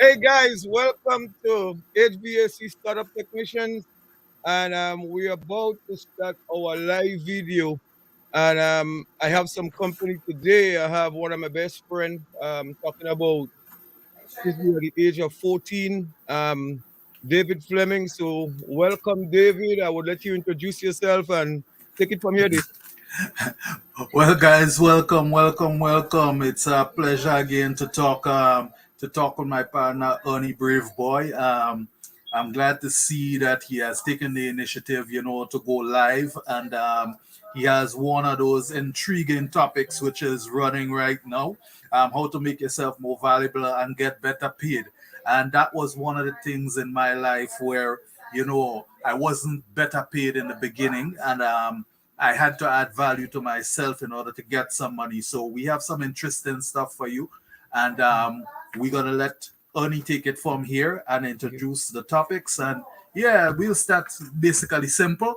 Hey guys, welcome to HVAC Startup Technicians, and we're about to start our live video. And I have some company today. I have one of my best friend talking about he's at the age of 14, David Fleming. So welcome, David. I would let you introduce yourself and take it from here, David. Well, guys, welcome. It's a pleasure again to talk with my partner Ernie Brave Boy. I'm glad to see that he has taken the initiative, to go live, and he has one of those intriguing topics which is running right now. How to make yourself more valuable and get better paid. And that was one of the things in my life where I wasn't better paid in the beginning, and I had to add value to myself in order to get some money. So we have some interesting stuff for you, and we're gonna let Ernie take it from here and introduce the topics. And yeah, we'll start basically simple,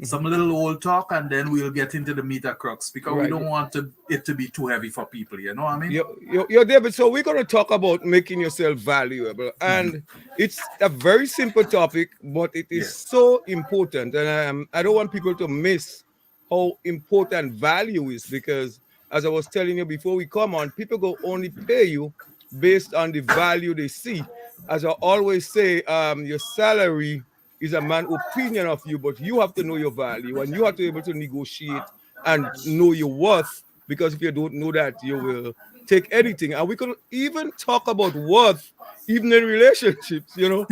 some little old talk, and then we'll get into the meter crux because we Right. don't want it to be too heavy for people. You know what I mean? Yo, David. So we're going to talk about making yourself valuable, and it's a very simple topic, but it is Yes. so important, and I don't want people to miss how important value is because, as I was telling you before we come on, people go only pay you based on the value they see. As I always say, your salary is a man opinion of you, but you have to know your value and you have to be able to negotiate and know your worth, because if you don't know that, you will take anything. And we could even talk about worth even in relationships, you know.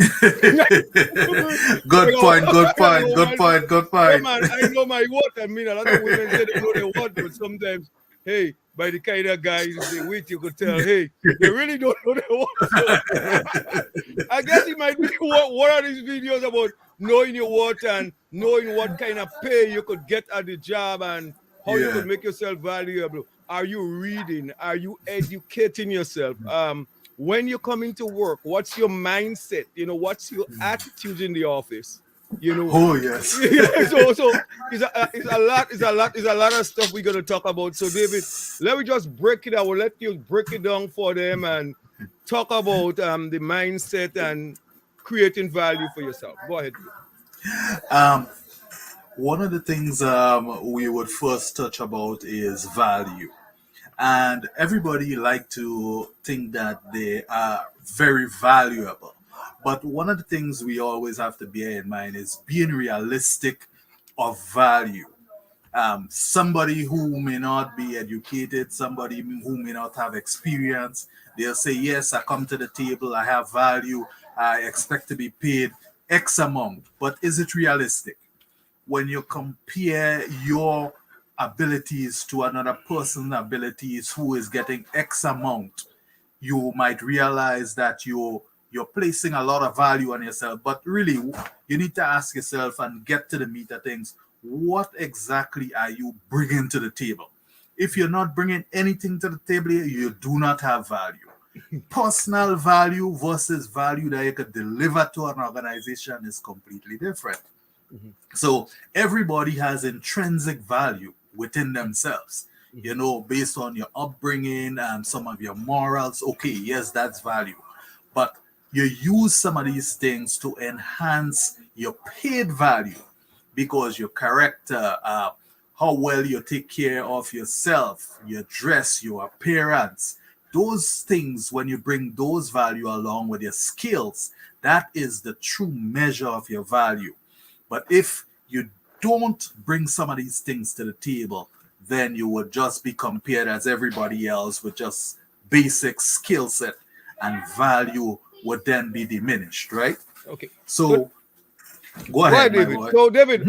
Good point. Good I point. know Good point. Good yeah, point. man, I know my worth. I mean, a lot of women say they know their worth, but sometimes, hey, by the kind of guys they with, you could tell, hey, they really don't know their worth. So, I guess it might be one of these videos about knowing your worth and knowing what kind of pay you could get at the job and how you Yeah. could make yourself valuable. Are you reading? Are you educating yourself? When you come into work, what's your mindset? You know, what's your attitude in the office? You know, Oh yes. yeah, so it's a lot of stuff we're gonna talk about. So David, let me just break it. I will let you break it down for them and talk about the mindset and creating value for yourself. Go ahead. um, One of the things we would first touch about is value. And everybody like to think that they are very valuable. But one of the things we always have to bear in mind is being realistic of value. Somebody who may not be educated, somebody who may not have experience, they'll say, yes, I come to the table, I have value, I expect to be paid X amount. But is it realistic? When you compare your abilities to another person's abilities who is getting X amount, you might realize that you're placing a lot of value on yourself. But really, you need to ask yourself and get to the meat of things. What exactly are you bringing to the table? If you're not bringing anything to the table, you do not have value. Personal value versus value that you could deliver to an organization is completely different. Mhm, So everybody has intrinsic value within themselves, mhm, based on your upbringing and some of your morals. Okay, yes, that's value. But you use some of these things to enhance your paid value because your character, how well you take care of yourself, your dress, your appearance, those things, when you bring those value along with your skills, that is the true measure of your value. But if you don't bring some of these things to the table, then you would just be compared as everybody else with just basic skill set, and value would then be diminished, right? okay. So So go go ahead, ahead, my David. boy. So David,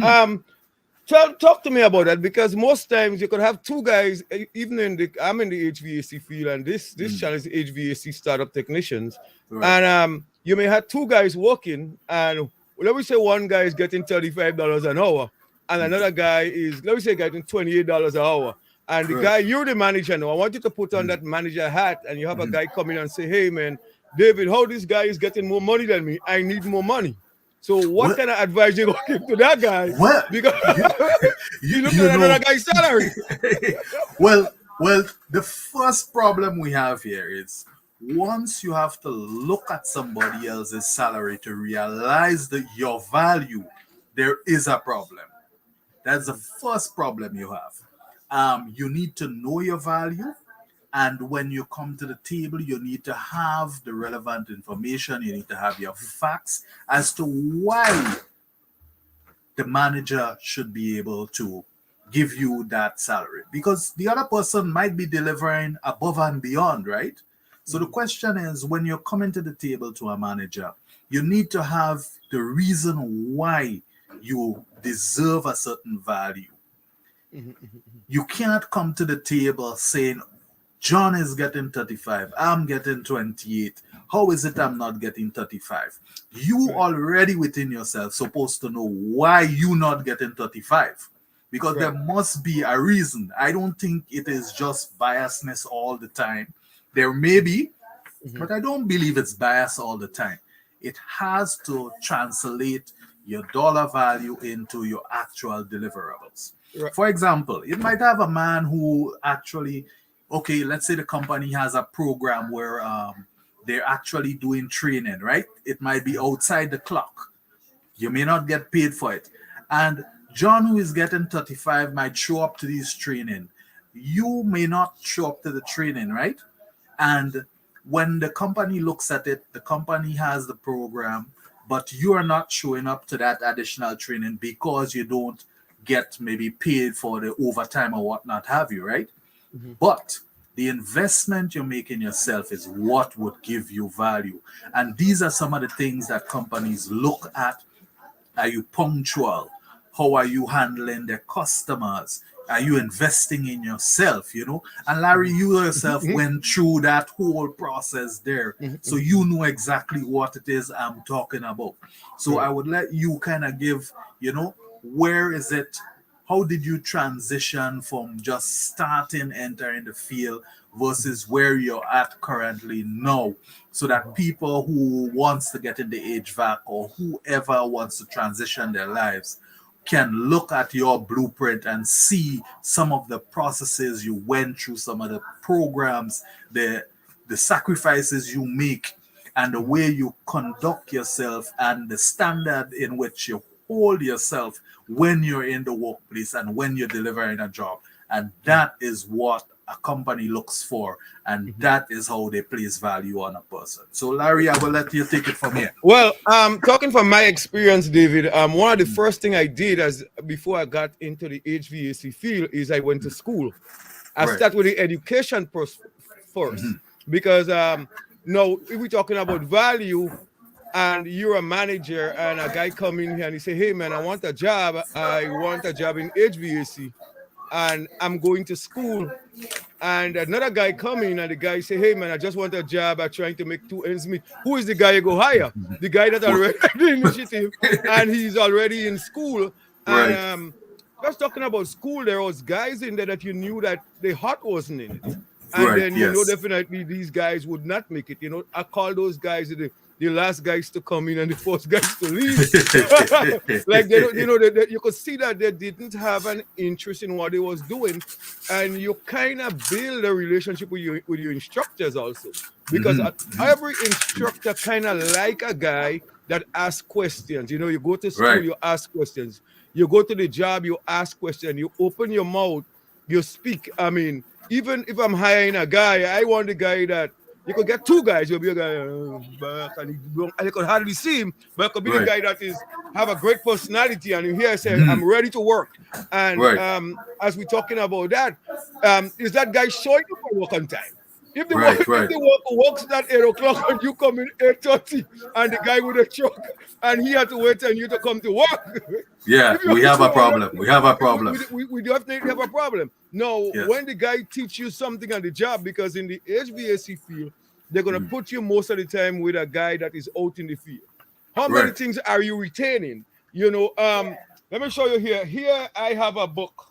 talk to me about that because most times you could have two guys, even I'm in the HVAC field, and this Mm, channel is HVAC Startup Technicians, right. and you may have two guys working, and let me say one guy is getting $35 an hour, and Mm, another guy is, let me say, getting $28 an hour. And the right. guy, you're the manager now. I want you to put on Mm, that manager hat, and you have a mhm. guy come in and say, "Hey, man, David, how this guy is getting more money than me? I need more money." So, what Well, kind of advice you gonna give to that guy? well, Because you, you, he looking you at another know, guy's salary. well, the first problem we have here is once you have to look at somebody else's salary to realize that your value, there is a problem. That's the first problem you have. You need to know your value. And when you come to the table, you need to have the relevant information. You need to have your facts as to why the manager should be able to give you that salary, because the other person might be delivering above and beyond, right? So the question is, when you're coming to the table to a manager, you need to have the reason why you deserve a certain value. You can't come to the table saying, John is getting 35, I'm getting 28. How is it I'm not getting 35? You already within yourself supposed to know why you not getting 35. Because there must be a reason. I don't think it is just biasness all the time. There may be, but I don't believe it's bias all the time. It has to translate your dollar value into your actual deliverables. Right. For example, it might have a man who actually, okay, let's say the company has a program where they're actually doing training, right? It might be outside the clock. You may not get paid for it. And John, who is getting 35, might show up to this training. You may not show up to the training, right? And when the company looks at it, the company has the program, but you are not showing up to that additional training because you don't get maybe paid for the overtime or whatnot have you, right? But the investment you make in yourself is what would give you value. And these are some of the things that companies look at. Are you punctual? How are you handling their customers? Are you investing in yourself? You know, and Larry, you yourself went through that whole process there, so you know exactly what it is I'm talking about. So I would let you kind of give, you know, where is it? How did you transition from just starting entering the field versus where you're at currently now, so that people who wants to get in the HVAC or whoever wants to transition their lives can look at your blueprint and see some of the processes you went through, some of the programs, the sacrifices you make, and the way you conduct yourself, and the standard in which you hold yourself when you're in the workplace and when you're delivering a job. And that is what a company looks for, and that is how they place value on a person. So Larry, I will let you take it from here. Well, talking from my experience, David, one of the first thing I did as before I got into the HVAC field is I went to school. I started with the education first, because now if we're talking about value, and you're a manager, and a guy come in here and he say, "Hey man, I want a job. I want a job in HVAC, and I'm going to school." And another guy come in and the guy say, "Hey man, I just want a job. I'm trying to make 2 ends meet." Who is the guy you go hire? The guy that already had the initiative and he's already in school. And just talking about school, there was guys in there that you knew that the heart wasn't in it. And then you know definitely these guys would not make it. You know, I call those guys the last guys to come in and the first guys to leave. Like they don't, you know, you could see that they didn't have an interest in what they was doing, and you kind of build a relationship with your instructors also, because every instructor kind of like a guy that asks questions. You know, you go to school, you ask questions. You go to the job, you ask questions. You open your mouth, you speak. I mean, even if I'm hiring a guy, I want the guy that. You could get 2 guys. You'll be a guy, and you could hardly see him, but it could be the guy that have a great personality, and you hear say, "I'm ready to work." And as we're talking about that, is that guy showing up for work on time? If the worker works at 8 o'clock and you come in 8:30, and the guy with a truck, and he had to wait on you to come to work. Yeah, we have a problem. We have a problem. We definitely have a problem. No, when the guy teach you something on the job, because in the HVAC field, they're going to put you most of the time with a guy that is out in the field. How many things are you retaining? You know, let me show you here. Here I have a book.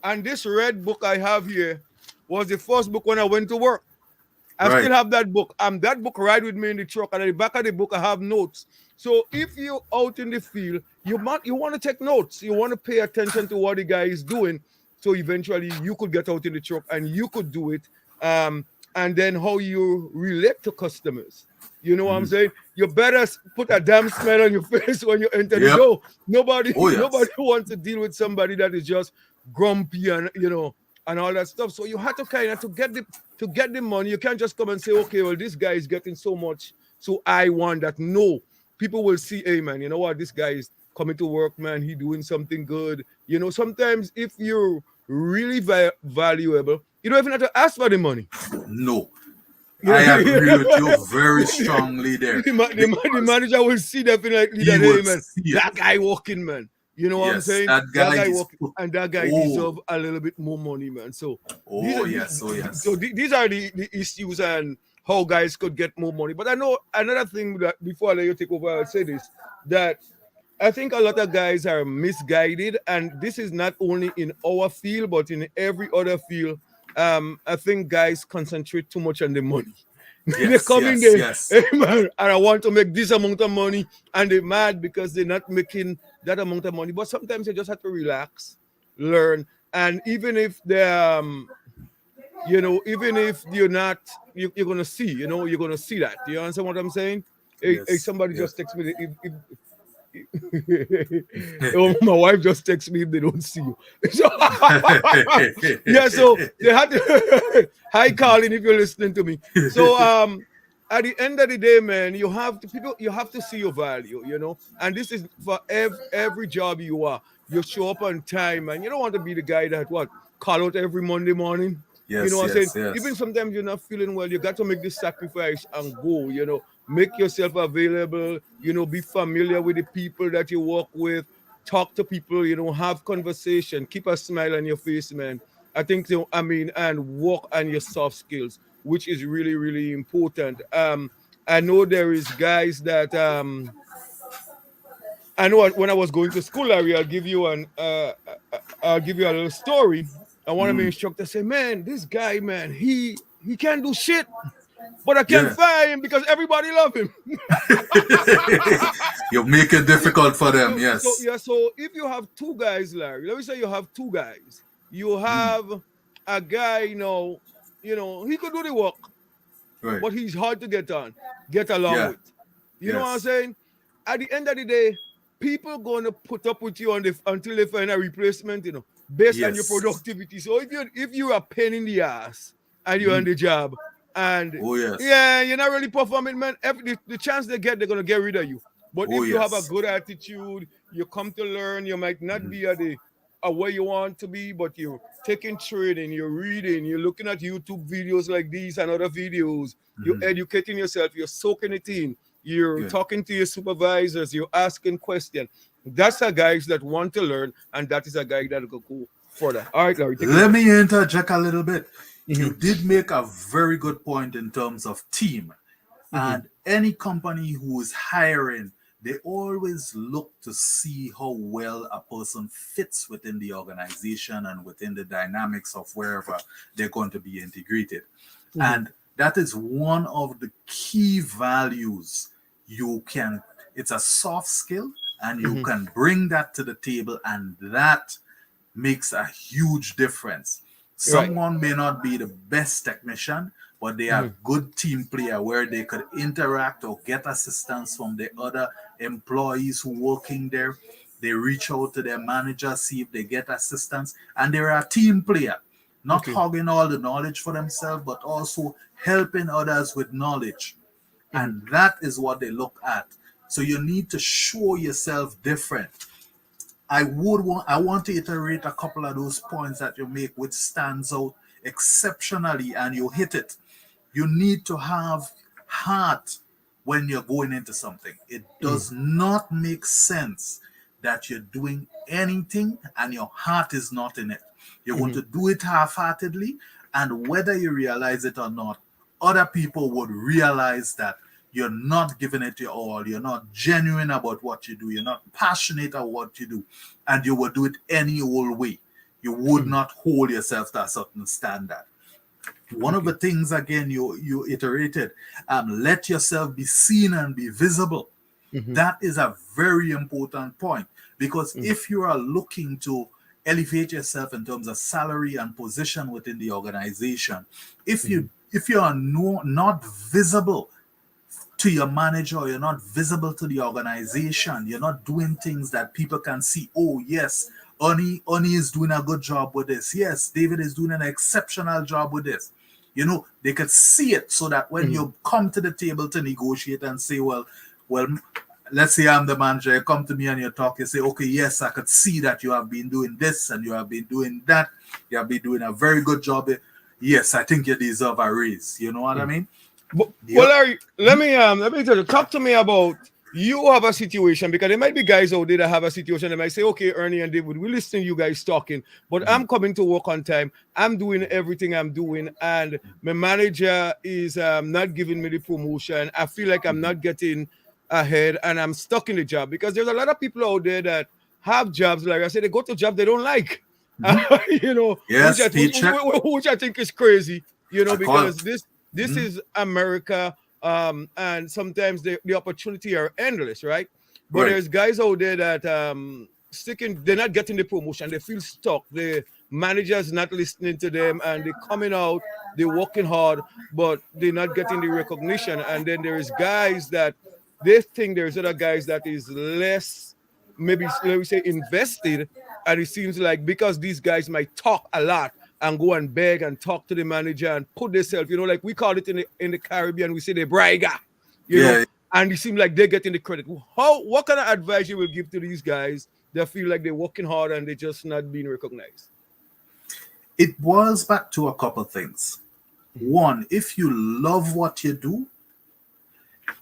And this red book I have here was the first book when I went to work. I still have that book. That book right with me in the truck. And at the back of the book, I have notes. So if you're out in the field, you want to take notes. You want to pay attention to what the guy is doing. So eventually you could get out in the truck and you could do it. And and then how you relate to customers. You know what I'm Mhm. saying? You better put a damn smile on your face when you enter the Yep. door. Nobody, Oh nobody yes. wants to deal with somebody that is just grumpy and and all that stuff. So you have to kind of to get the money. You can't just come and say, okay, well, this guy is getting so much, so I want that. No, people will see, hey man, you know what? This guy is coming to work, man. He doing something good. Sometimes if you're really valuable, you don't even have to ask for the money. No. You I know, agree with you very strongly there the because manager will see definitely he that, hey would man, see it. that guy walking, man. You know what I'm Yes, saying? that That guy guy is walking, and that guy oh, deserve a little bit more money, man. So these oh are yes, oh so yes. these are the issues and how guys could get more money. But I know another thing that before I let you take over, I'll say this, that I think a lot of guys are misguided, and this is not only in our field but in every other field. I think guys concentrate too much on the money. They Yes, come in yes, there, yes. hey man, and I want to make this amount of money, and they're mad because they're not making that amount of money. But sometimes you just have to relax, learn, and even if even if you're not, you're gonna see, you're gonna see that. You understand what I'm saying? Hey, Yes, somebody yes. just text me. Oh, my wife just texts me if they don't see you. So, yeah, so they had to. Hi, Colin, if you're listening to me. So, at the end of the day, man, you have to see your value, and this is for every job you are. You show up on time, and you don't want to be the guy that call out every Monday morning. You know Yes, what I'm saying? yes, Even yes. sometimes you're not feeling well, you got to make this sacrifice and go, make yourself available, be familiar with the people that you work with, talk to people, have conversation, keep a smile on your face, man. I think, and work on your soft skills, which is really, really important. I know there is guys that, I know when I was going to school, Larry, I'll give you a little story. And one of my Mm, instructors said, man, this guy, man, he can't do shit, but I can't yeah. fire him because everybody love him. You make it difficult for them, So yes. yeah, so if you have two guys, Larry, let me say you have two guys. You Mm, have a guy, he could do the work, right. but he's hard to get along Yeah. with. You know what I'm Yes. saying? At the end of the day, people gonna put up with you until they find a replacement, based on your Yes. productivity. So if you're a pain in the ass and you're on Mm, the job, and oh yes. yeah, you're not really performing, man, the chance they get, they're gonna get rid of you. But Oh if you have a yes. good attitude, you come to learn, you might not Mhm, be at where you want to be, but you're taking training, you're reading, you're looking at YouTube videos like these and other videos, you're mhm. educating yourself, you're soaking it in, you're Yeah. talking to your supervisors, you're asking questions. That's a guys that want to learn, and that is a guy that will go further. All right, Larry, take it Let over. me interject a little bit. You Mm-hmm. did make a very good point in terms of team. Mm-hmm. And any company who is hiring, they always look to see how well a person fits within the organization and within the dynamics of wherever they're going to be integrated. Mm-hmm. And that is one of the key values you can, it's a soft skill, and you Mm-hmm. can bring that to the table, and that makes a huge difference. Right. Someone may not be the best technician, but they are Mm-hmm. good team player where they could interact or get assistance from the other employees who working there. They reach out to their manager, see if they get assistance, and they're a team player, not Okay. hogging all the knowledge for themselves, but also helping others with knowledge. Mm-hmm. And that is what they look at. So you need to show yourself different. I want to iterate a couple of those points that you make which stands out exceptionally, and you hit it. You need to have heart when you're going into something. It does not make sense that you're doing anything and your heart is not in it. You're going Mm-hmm. to do it half-heartedly, and whether you realize it or not, other people would realize that you're not giving it your all, you're not genuine about what you do, you're not passionate about what you do, and you would do it any old way. You would Mm-hmm. not hold yourself to a certain standard. One of the Okay. things again you iterated, let yourself be seen and be visible. Mm-hmm. That is a very important point, because Mm-hmm. if you are looking to elevate yourself in terms of salary and position within the organization, if Mm-hmm. you if you are not visible to your manager, you're not visible to the organization, you're not doing things that people can see. Oh yes, Oni is doing a good job with this. Yes, David is doing an exceptional job with this. They could see it, so that when you come to the table to negotiate and say, well, let's say I'm the manager, you come to me and you talk, you say, okay, yes, I could see that you have been doing this and you have been doing that. You have been doing a very good job. Yes, I think you deserve a raise. You know what I mean? Well, Larry, let me tell you, talk to me about, you have a situation, because there might be guys out there that have a situation. They might say, okay, Ernie and David, we listen to you guys talking, but I'm coming to work on time. I'm doing everything I'm doing, and my manager is not giving me the promotion. I feel like I'm not getting ahead, and I'm stuck in the job, because there's a lot of people out there that have jobs, like I said, they go to jobs they don't like. Yes, which I think is crazy, because this Mhm. is America, and sometimes the opportunity are endless, right? But Right. there's guys out there that they're not getting the promotion, they feel stuck, the manager's not listening to them, and they're coming out, they're working hard, but they're not getting the recognition. And then there's guys that they think there's other guys that is less, maybe let me say, invested, and it seems like because these guys might talk a lot and go and beg and talk to the manager and put themselves, like we call it in the Caribbean, we say the briga, Yeah. and it seems like they're getting the credit. What kind of advice you will give to these guys that feel like they're working hard and they're just not being recognized? It boils back to a couple things. One, if you love what you do,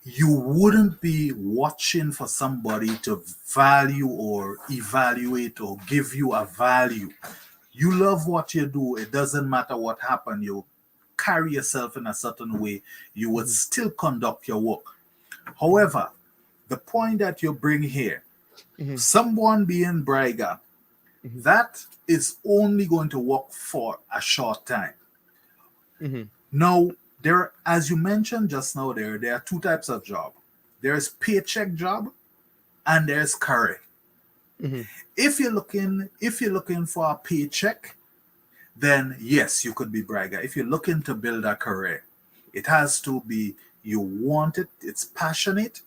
you wouldn't be watching for somebody to value or evaluate or give you a value. You love what you do, it doesn't matter what happened. You carry yourself in a certain way, you would still conduct your work. However, the point that you bring here, someone being brighter, that is only going to work for a short time. Now, as you mentioned just now, there are two types of job. There's paycheck job and there's career. If you're looking for a paycheck, then yes, you could be brighter. If you're looking to build a career, it has to be, you want it, it's passionate,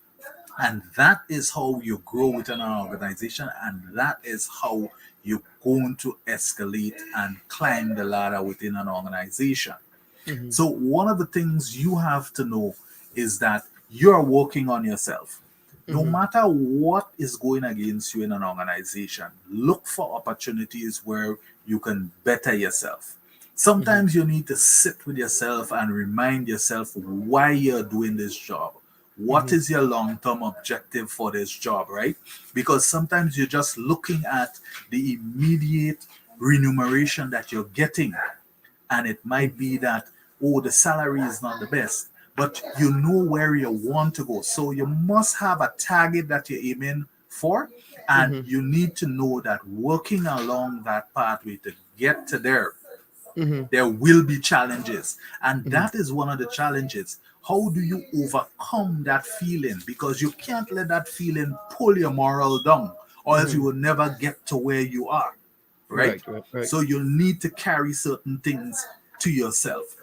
and that is how you grow within an organization, and that is how you're going to escalate and climb the ladder within an organization. So one of the things you have to know is that you're working on yourself. No matter what is going against you in an organization, look for opportunities where you can better yourself. Sometimes you need to sit with yourself and remind yourself why you're doing this job. What is your long-term objective for this job, right? Because sometimes you're just looking at the immediate remuneration that you're getting, and it might be that, oh, the salary is not the best, but you know where you want to go. So you must have a target that you're aiming for, and you need to know that working along that pathway to get to there, there will be challenges. And that is one of the challenges. How do you overcome that feeling? Because you can't let that feeling pull your morale down, or else you will never get to where you are. Right? So you'll need to carry certain things to yourself.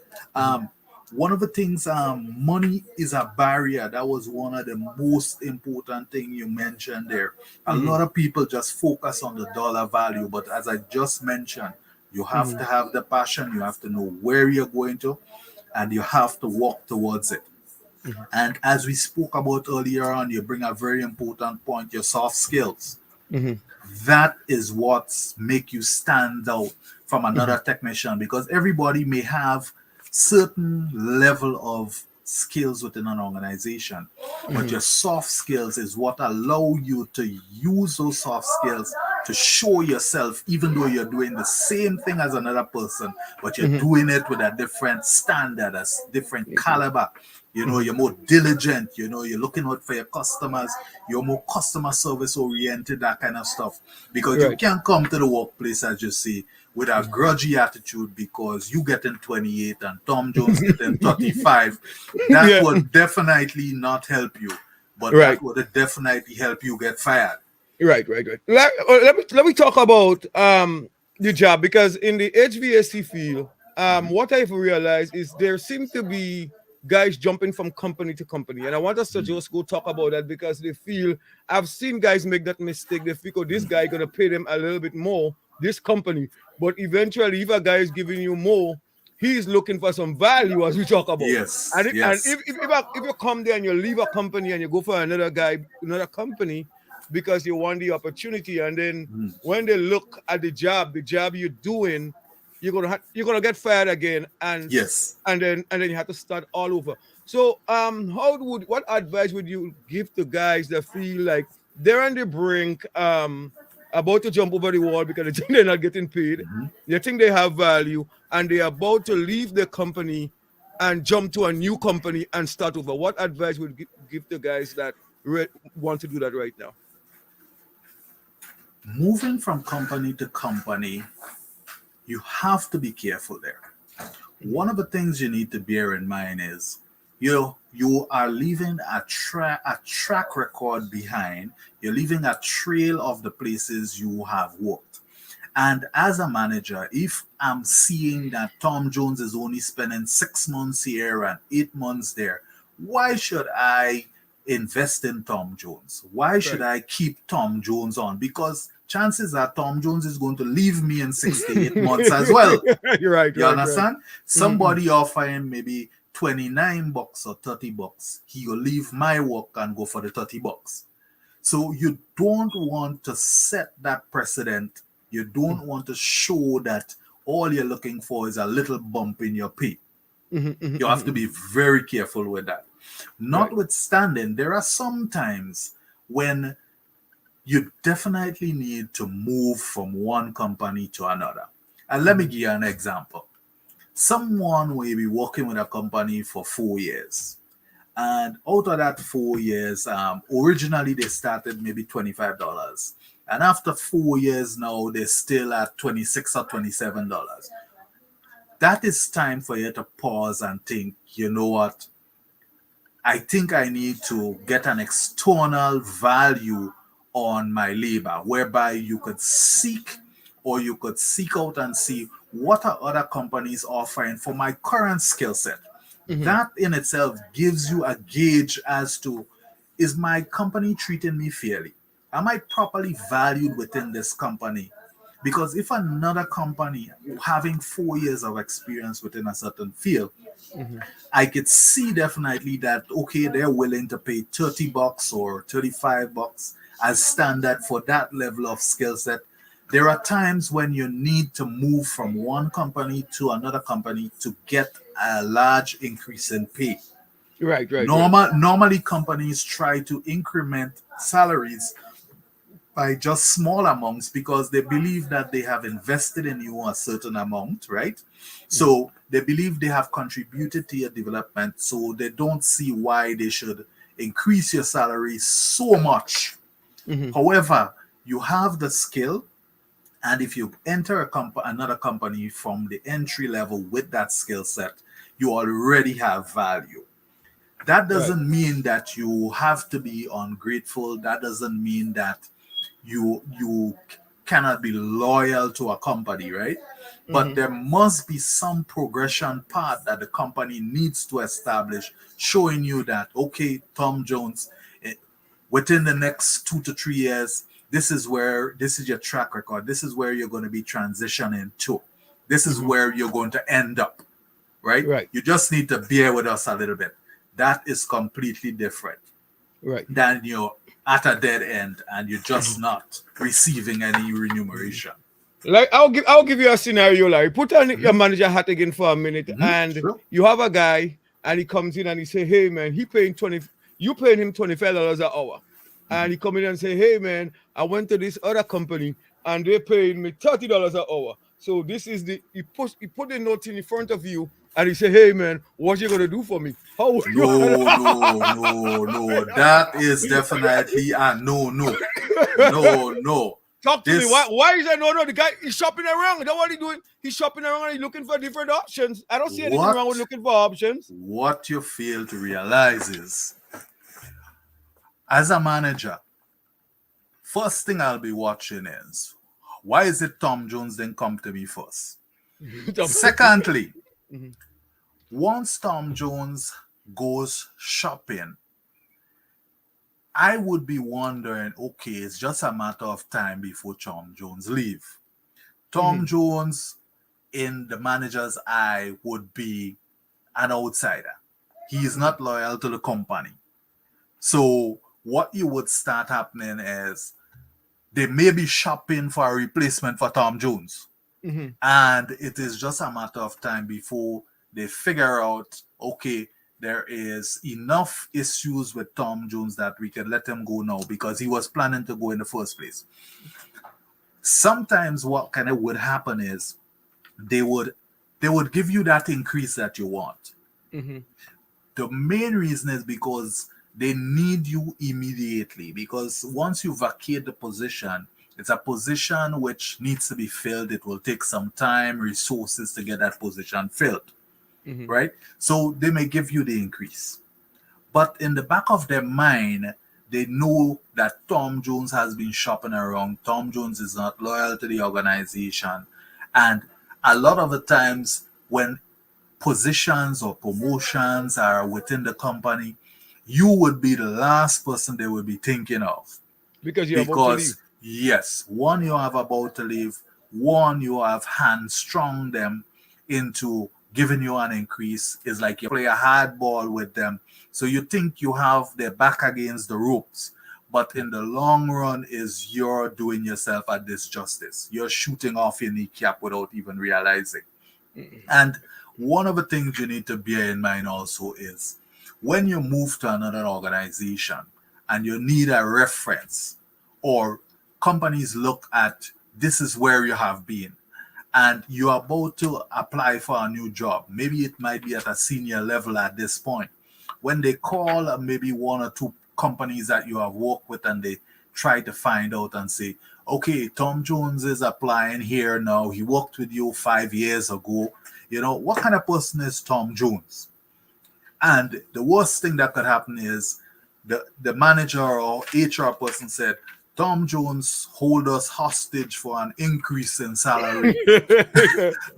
One of the things, money is a barrier. That was one of the most important thing you mentioned there. A lot of people just focus on the dollar value, but as I just mentioned, you have to have the passion, you have to know where you're going to, and you have to walk towards it. And as we spoke about earlier on, you bring a very important point, your soft skills. That is what make you stand out from another technician, because everybody may have certain level of skills within an organization, but your soft skills is what allow you to use those soft skills to show yourself, even though you're doing the same thing as another person, but you're doing it with a different standard, a different caliber. You're more diligent, you're looking out for your customers, you're more customer service oriented, that kind of stuff. Because you can't come to the workplace, as you see, with a grudgy attitude because you getting 28 and Tom Jones getting 35. That would definitely not help you, but that would definitely help you get fired. Right. Let me talk about the job, because in the HVAC field, what I've realized is there seem to be guys jumping from company to company, and I want us to just go talk about that because they feel I've seen guys make that mistake. They feel, oh, this guy gonna pay them a little bit more, this company, but eventually, if a guy is giving you more, he's looking for some value, as we talk about. Yes, And yes. if you come there and you leave a company and you go for another guy, another company, because you want the opportunity, and then Mm. when they look at the job you're doing, you're gonna get fired again, Yes. and then you have to start all over. So what advice would you give to guys that feel like they're on the brink, about to jump over the wall because they think they're not getting paid, Mhm. they think they have value, and they're about to leave the company and jump to a new company and start over? What advice would give to guys that want to do that right now? Moving from company to company, you have to be careful there. One of the things you need to bear in mind is you are leaving a track record behind. You're leaving a trail of the places you have worked. And as a manager, if I'm seeing that Tom Jones is only spending 6 months here and 8 months there, why should I invest in Tom Jones? Why should Right. I keep Tom Jones on? Because chances are Tom Jones is going to leave me in 6 to 8 months as well. You're right, You right, right. understand? Mm-mm. Somebody offer him maybe $29 or $30. He will leave my work and go for the $30. So you don't want to set that precedent. You don't want to show that all you're looking for is a little bump in your pay. Mhm, mhm, You have to mhm. be very careful with that. Right. Notwithstanding, there are some times when you definitely need to move from one company to another. And let me Mhm. give you an example. Someone will be working with a company for 4 years. And out of that 4 years, originally they started maybe $25. And after 4 years now, they're still at $26 or $27. That is time for you to pause and think, you know what? I think I need to get an external value on my labor, whereby you could seek or you could seek out and see what are other companies offering for my current skill set. Mhm. That in itself gives you a gauge as to, is my company treating me fairly? Am I properly valued within this company? Because if another company having 4 years of experience within a certain field, Mhm. I could see definitely that okay, they're willing to pay $30 or $35 as standard for that level of skill set. There are times when you need to move from one company to another company to get a large increase in pay. Right, right, right. Normally companies try to increment salaries by just small amounts because they believe that they have invested in you a certain amount, right? Mhm. So they believe they have contributed to your development, so they don't see why they should increase your salary so much. Mhm. However, you have the skill, and if you enter another company from the entry level with that skill set, you already have value. That Right. doesn't mean that you have to be ungrateful. That doesn't mean that you cannot be loyal to a company, right? But Mhm. there must be some progression path that the company needs to establish, showing you that okay, Tom Jones, eh, within the next 2 to 3 years, this is your track record. This is where you're going to be transitioning to. This is Mhm. where you're going to end up, right? Right, You just need to bear with us a little bit. That is completely different right. than you're at a dead end and you're just Mhm. not receiving any remuneration. Like I'll give you a scenario, Larry. Put on your Mm-hmm. manager hat again for a minute, Mm-hmm. and Sure. you have a guy, and he comes in and he say, "Hey man, he paying 20. You paying him $25 an hour," Mm-hmm. and he come in and say, "Hey man, I went to this other company and they paying me $30 an hour. So this is the he put the note in front of you." And he say, "Hey man, what you gonna do for me? How would you?" No, no, no, no. That is definitely a no, no, no, no. Talk to me. Why? This Why is that? No, no. The guy is shopping around. That's what he doing. He's shopping around and he's looking for different options. I don't see anything wrong with what looking for options. what you fail to realize is, as a manager, first thing I'll be watching is why is it Tom Jones didn't come to me first? Secondly, Mhm. once Tom Jones goes shopping, I would be wondering, okay, it's just a matter of time before Tom Jones leave. Tom Mhm. Jones, in the manager's eye, would be an outsider. He is Mhm. not loyal to the company. So what you would start happening is they may be shopping for a replacement for Tom Jones. Mhm. And it is just a matter of time before they figure out, okay, there is enough issues with Tom Jones that we can let him go now because he was planning to go in the first place. Sometimes what kind of would happen is they would they would give you that increase that you want. Mhm. The main reason is because they need you immediately, because once you vacate the position, it's a position which needs to be filled. It will take some time, resources to get that position filled, Mhm. right? So they may give you the increase, but in the back of their mind, they know that Tom Jones has been shopping around. Tom Jones is not loyal to the organization. And a lot of the times when positions or promotions are within the company, you would be the last person they would be thinking of. Because you're about to leave. Because, yes, one, you have about to leave, one, you have hand strung them into giving you an increase. Is like you play a hardball with them. So you think you have their back against the ropes. But in the long run, is you're doing yourself a disjustice. You're shooting off your kneecap without even realizing. Mhm. And one of the things you need to bear in mind also is when you move to another organization and you need a reference, or companies look at this is where you have been and you're about to apply for a new job, maybe it might be at a senior level at this point. When they call maybe one or two companies that you have worked with and they try to find out and say, okay, Tom Jones is applying here now. He worked with you 5 years ago. You know, what kind of person is Tom Jones? And the worst thing that could happen is the manager or HR person said, Tom Jones hold us hostage for an increase in salary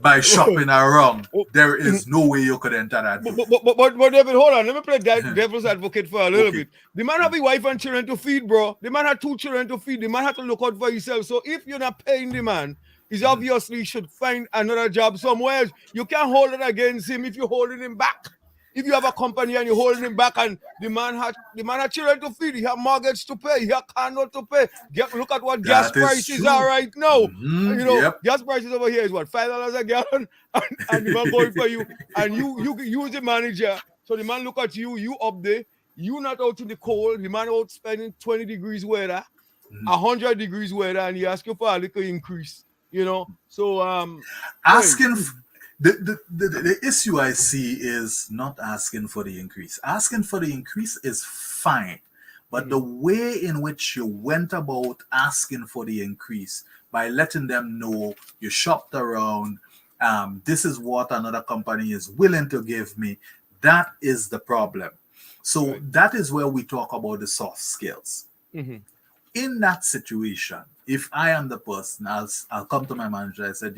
by shopping around. There is no way you could enter that door. But David, hold on. Let me play devil's advocate for a little Okay. bit. The man have a wife and children to feed, bro. The man had two children to feed. The man had to look out for himself. So if you're not paying the man, he's Mhm. obviously should find another job somewhere else. You can't hold it against him if you're holding him back. If you have a company and you're holding him back, and the man had children to feed, he had mortgage to pay, he had car note to pay. Look at what gas That is prices are true. right now. Yep. Gas prices over here is what, $5 a gallon, and the man going for you, and you is the manager. So the man look at you, you up there, you not out in the cold, the man out spending 20 degrees weather, 100 degrees weather, and he ask you for a little increase. So boy, Asking the issue I see is not asking for the increase. Asking for the increase is fine, but the mhm, way in which you went about asking for the increase by letting them know you shopped around, this is what another company is willing to give me, that is the problem. So right, that is where we talk about the soft skills. mhm, In that situation, if I am the person, I'll come to my manager. I said,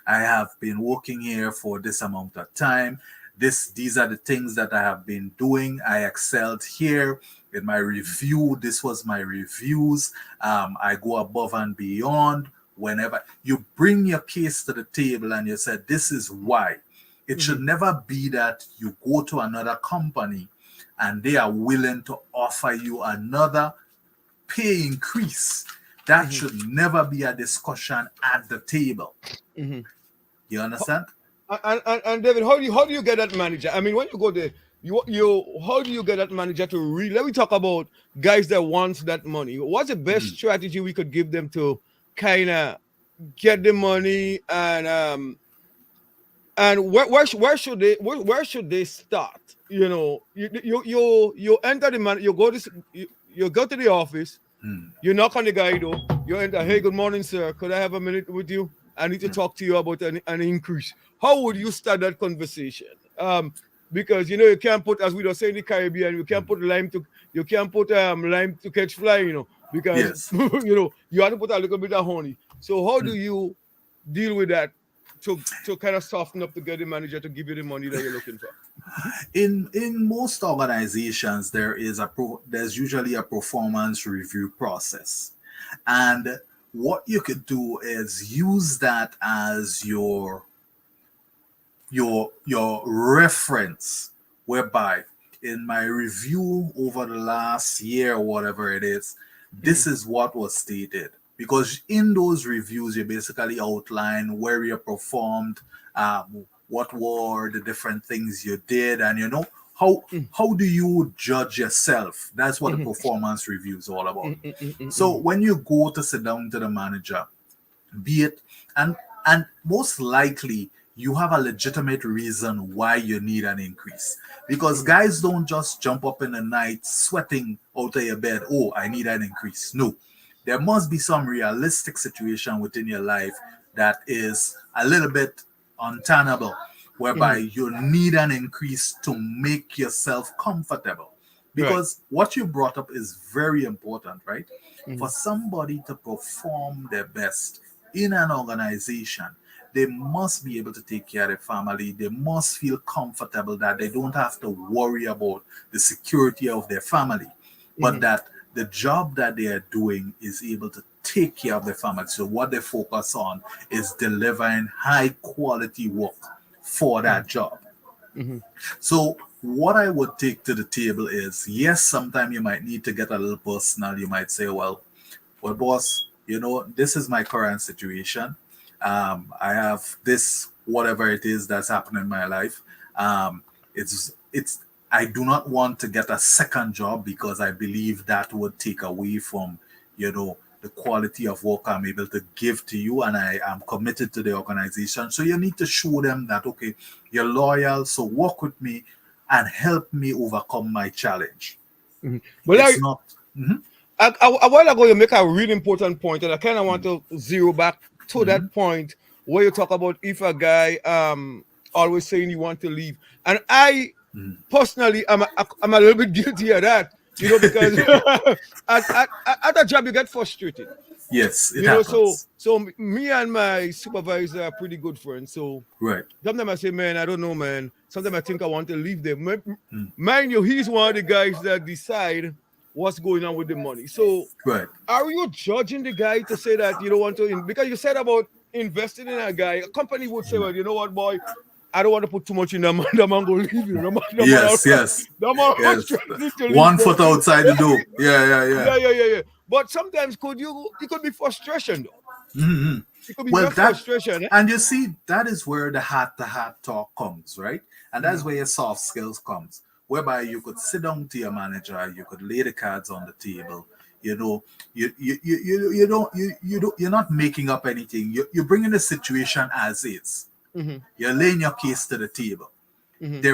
I have been working here for this amount of time. These are the things that I have been doing. I excelled here in my review. This was my reviews. I go above and beyond. Whenever you bring your case to the table and you said, this is why. It should mhm, never be that you go to another company and they are willing to offer you another pay increase. That mhm, should never be a discussion at the table. mhm. You understand? And David, how do you get that manager? I mean, when you go there, you how do you get that manager to really? Let me talk about guys that want that money. What's the best Mhm. strategy we could give them to kind of get the money, and where should they start? You enter the man, you go to the office, Mhm. you knock on the guy door, you enter, hey, good morning, sir. Could I have a minute with you? I need to talk to you about an increase. How would you start that conversation? Because you can't put, as we were saying in the Caribbean, you can't put lime to catch fly, because Yes. you have to put a little bit of honey. So how do you deal with that to kind of soften up to get the manager to give you the money that you're looking for? In most organizations, there's usually a performance review process, and what you could do is use that as your reference, whereby in my review over the last year or whatever it is, this is what was stated. Because in those reviews, you basically outline where you performed, what were the different things you did, and how do you judge yourself? That's what the performance review is all about. So when you go to sit down to the manager, be it and most likely you have a legitimate reason why you need an increase, because guys don't just jump up in the night sweating out of your bed, oh, I need an increase. No, there must be some realistic situation within your life that is a little bit untenable, whereby you need an increase to make yourself comfortable. Because what you brought up is very important, right? For somebody to perform their best in an organization, they must be able to take care of their family. They must feel comfortable that they don't have to worry about the security of their family, but that the job that they are doing is able to take care of their family. So what they focus on is delivering high quality work for that job. So what I would take to the table is, yes, sometimes you might need to get a little personal. You might say, well, boss, this is my current situation. I have this, whatever it is that's happening in my life. It's I do not want to get a second job because I believe that would take away from, the quality of work I'm able to give to you, and I am committed to the organization. So you need to show them that, okay, you're loyal, so work with me and help me overcome my challenge. But It's not. a while ago, you make a really important point, and I kind of want to zero back to that point where you talk about if a guy always saying you want to leave, and I personally I'm a little bit guilty of that, because at a job you get frustrated. Yes, it happens. So me and my supervisor are pretty good friends. So Right. sometimes I say, man, I don't know, man. Sometimes I think I want to leave them. Mind you, he's one of the guys that decide what's going on with the money. So Right. are you judging the guy to say that you don't want to because you said about investing in a guy? A company would say, well, you know what, boy, I don't want to put too much in the man. The man go leave you. Yes. One foot outside the door. Yeah. But sometimes it could be frustration though. It could be frustration. And you see, that is where the heart-to-heart talk comes, right? And that's where your soft skills comes, whereby you could sit down to your manager, you could lay the cards on the table. You're not making up anything. You're bringing the situation as is. You're laying your case to the table. They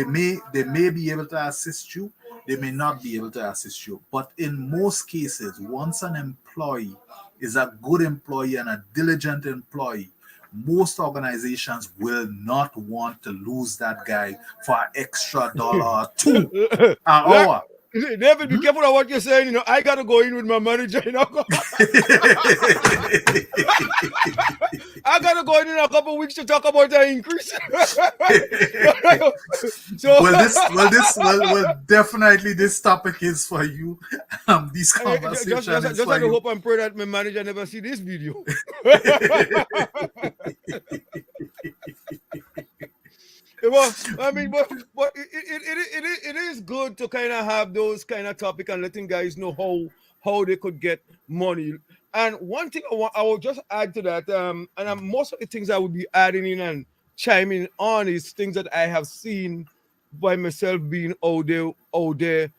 may be able to assist you, they may not be able to assist you. But in most cases, once an employee is a good employee and a diligent employee, most organizations will not want to lose that guy for an extra $1 or $2 an hour. David, be careful of what you're saying. I gotta go in with my manager. I gotta go in a couple of weeks to talk about the increase. Definitely this topic is for you. These conversations just I hope and pray that my manager never see this video. Well, I mean, but it is good to kind of have those kind of topic and letting guys know how they could get money. And one thing I will just add to that, most of the things I would be adding in and chiming on is things that I have seen by myself being out there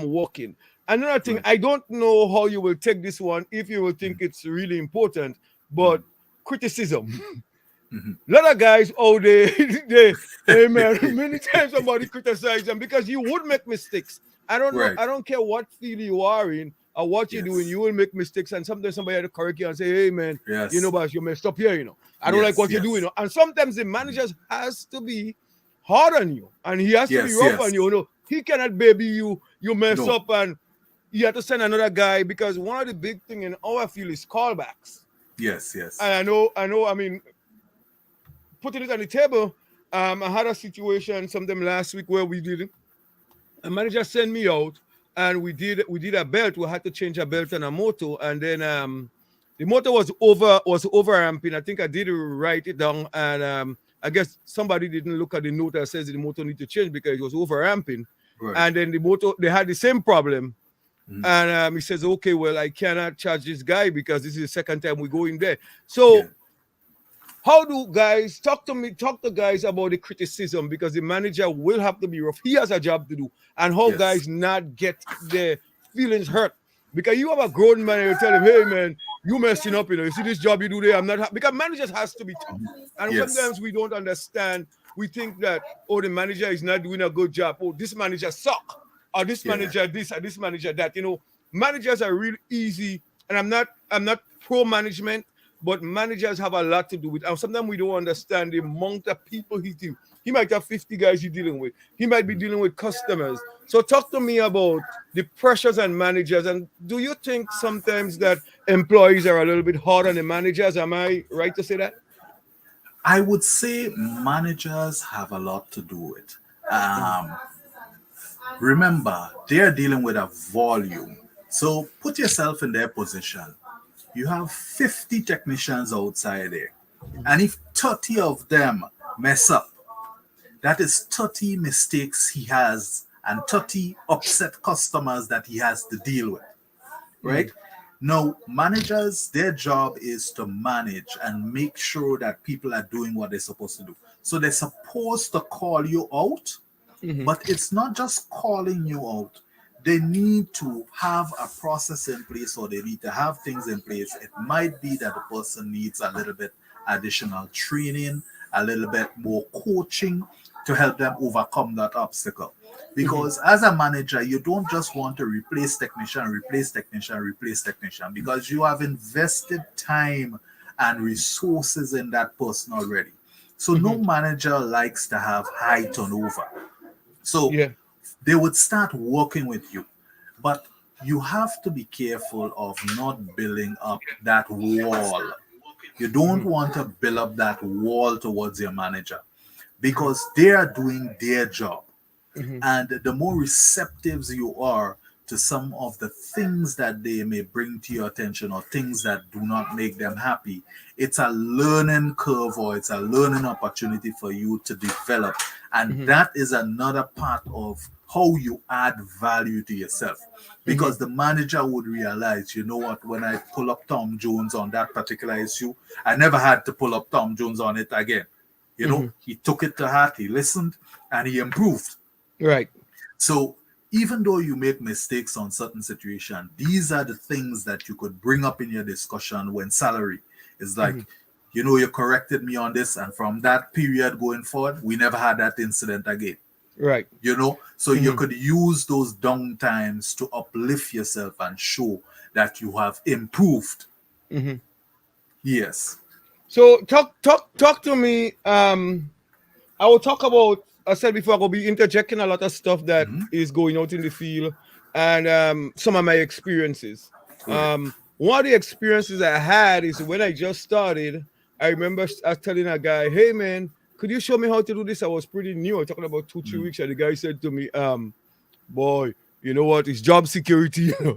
working. Another thing, I don't know how you will take this one, if you will think it's really important, but criticism. A lot of guys out there, hey man, many times somebody criticize them because you would make mistakes. I don't know. I don't care what field you are in or what you're doing. You will make mistakes, and sometimes somebody had to correct you and say, "Hey man, boss, you messed up here. I don't like what you're doing." And sometimes the manager has to be hard on you, and he has to be rough on you. He cannot baby you. You mess up, and you have to send another guy because one of the big thing in our field is callbacks. Yes. And I know. I mean, putting it on the table, I had a situation sometime last week where a manager sent me out, and we did a belt. We had to change a belt on a motor, and then the motor was over ramping. I think I did write it down, and I guess somebody didn't look at the note that says the motor need to change because it was over ramping, Right. and then the motor they had the same problem. Mhm. And he says, okay, well, I cannot charge this guy because this is the second time we go in there. Yeah. So how do guys talk to guys about the criticism, because the manager will have to be rough. He has a job to do, and how Yes. guys not get their feelings hurt. Because you have a grown man and you tell him, hey man, you messing up, you see this job you do there, I'm not happy. Because managers has to be tough. And Yes. sometimes we don't understand. We think that, oh, the manager is not doing a good job. Oh, this manager suck. Or this Yeah. manager this or this manager that. Managers are real easy. And I'm not pro management, but managers have a lot to do with. And sometimes we don't understand the amount of people he deals. He might have 50 guys he's dealing with. He might be dealing with customers. So talk to me about the pressures on managers. And do you think sometimes that employees are a little bit hard on the managers? Am I right to say that? I would say managers have a lot to do with. Um, Remember, they're dealing with a volume. So put yourself in their position. You have 50 technicians outside there. And if 30 of them mess up, that is 30 mistakes he has and 30 upset customers that he has to deal with, right? Now, managers, their job is to manage and make sure that people are doing what they're supposed to do. So they're supposed to call you out, but it's not just calling you out. They need to have a process in place, or they need to have things in place. It might be that the person needs a little bit additional training, a little bit more coaching to help them overcome that obstacle. Because as a manager, you don't just want to replace technician, because you have invested time and resources in that person already. So no manager likes to have high turnover. So Yeah. they would start working with you. But you have to be careful of not building up that wall. You don't want to build up that wall towards your manager, because they are doing their job. And the more receptive you are to some of the things that they may bring to your attention, or things that do not make them happy, it's a learning curve, or it's a learning opportunity for you to develop. And that is another part of how you add value to yourself. Because the manager would realize, you know what, when I pull up Tom Jones on that particular issue, I never had to pull up Tom Jones on it again. He took it to heart, he listened, and he improved. Right. So even though you make mistakes on certain situation, these are the things that you could bring up in your discussion when salary is like, you corrected me on this, and from that period going forward, we never had that incident again. Right. So you could use those down times to uplift yourself and show that you have improved. Yes. So talk to me. I will talk about. I said before, I will be interjecting a lot of stuff that is going out in the field, and some of my experiences. Right. One of the experiences I had is when I just started. I remember I was telling a guy, "Hey man, could you show me how to do this?" I was pretty new. I was talking about 2-3 weeks, and the guy said to me, boy, you know what? It's job security. No.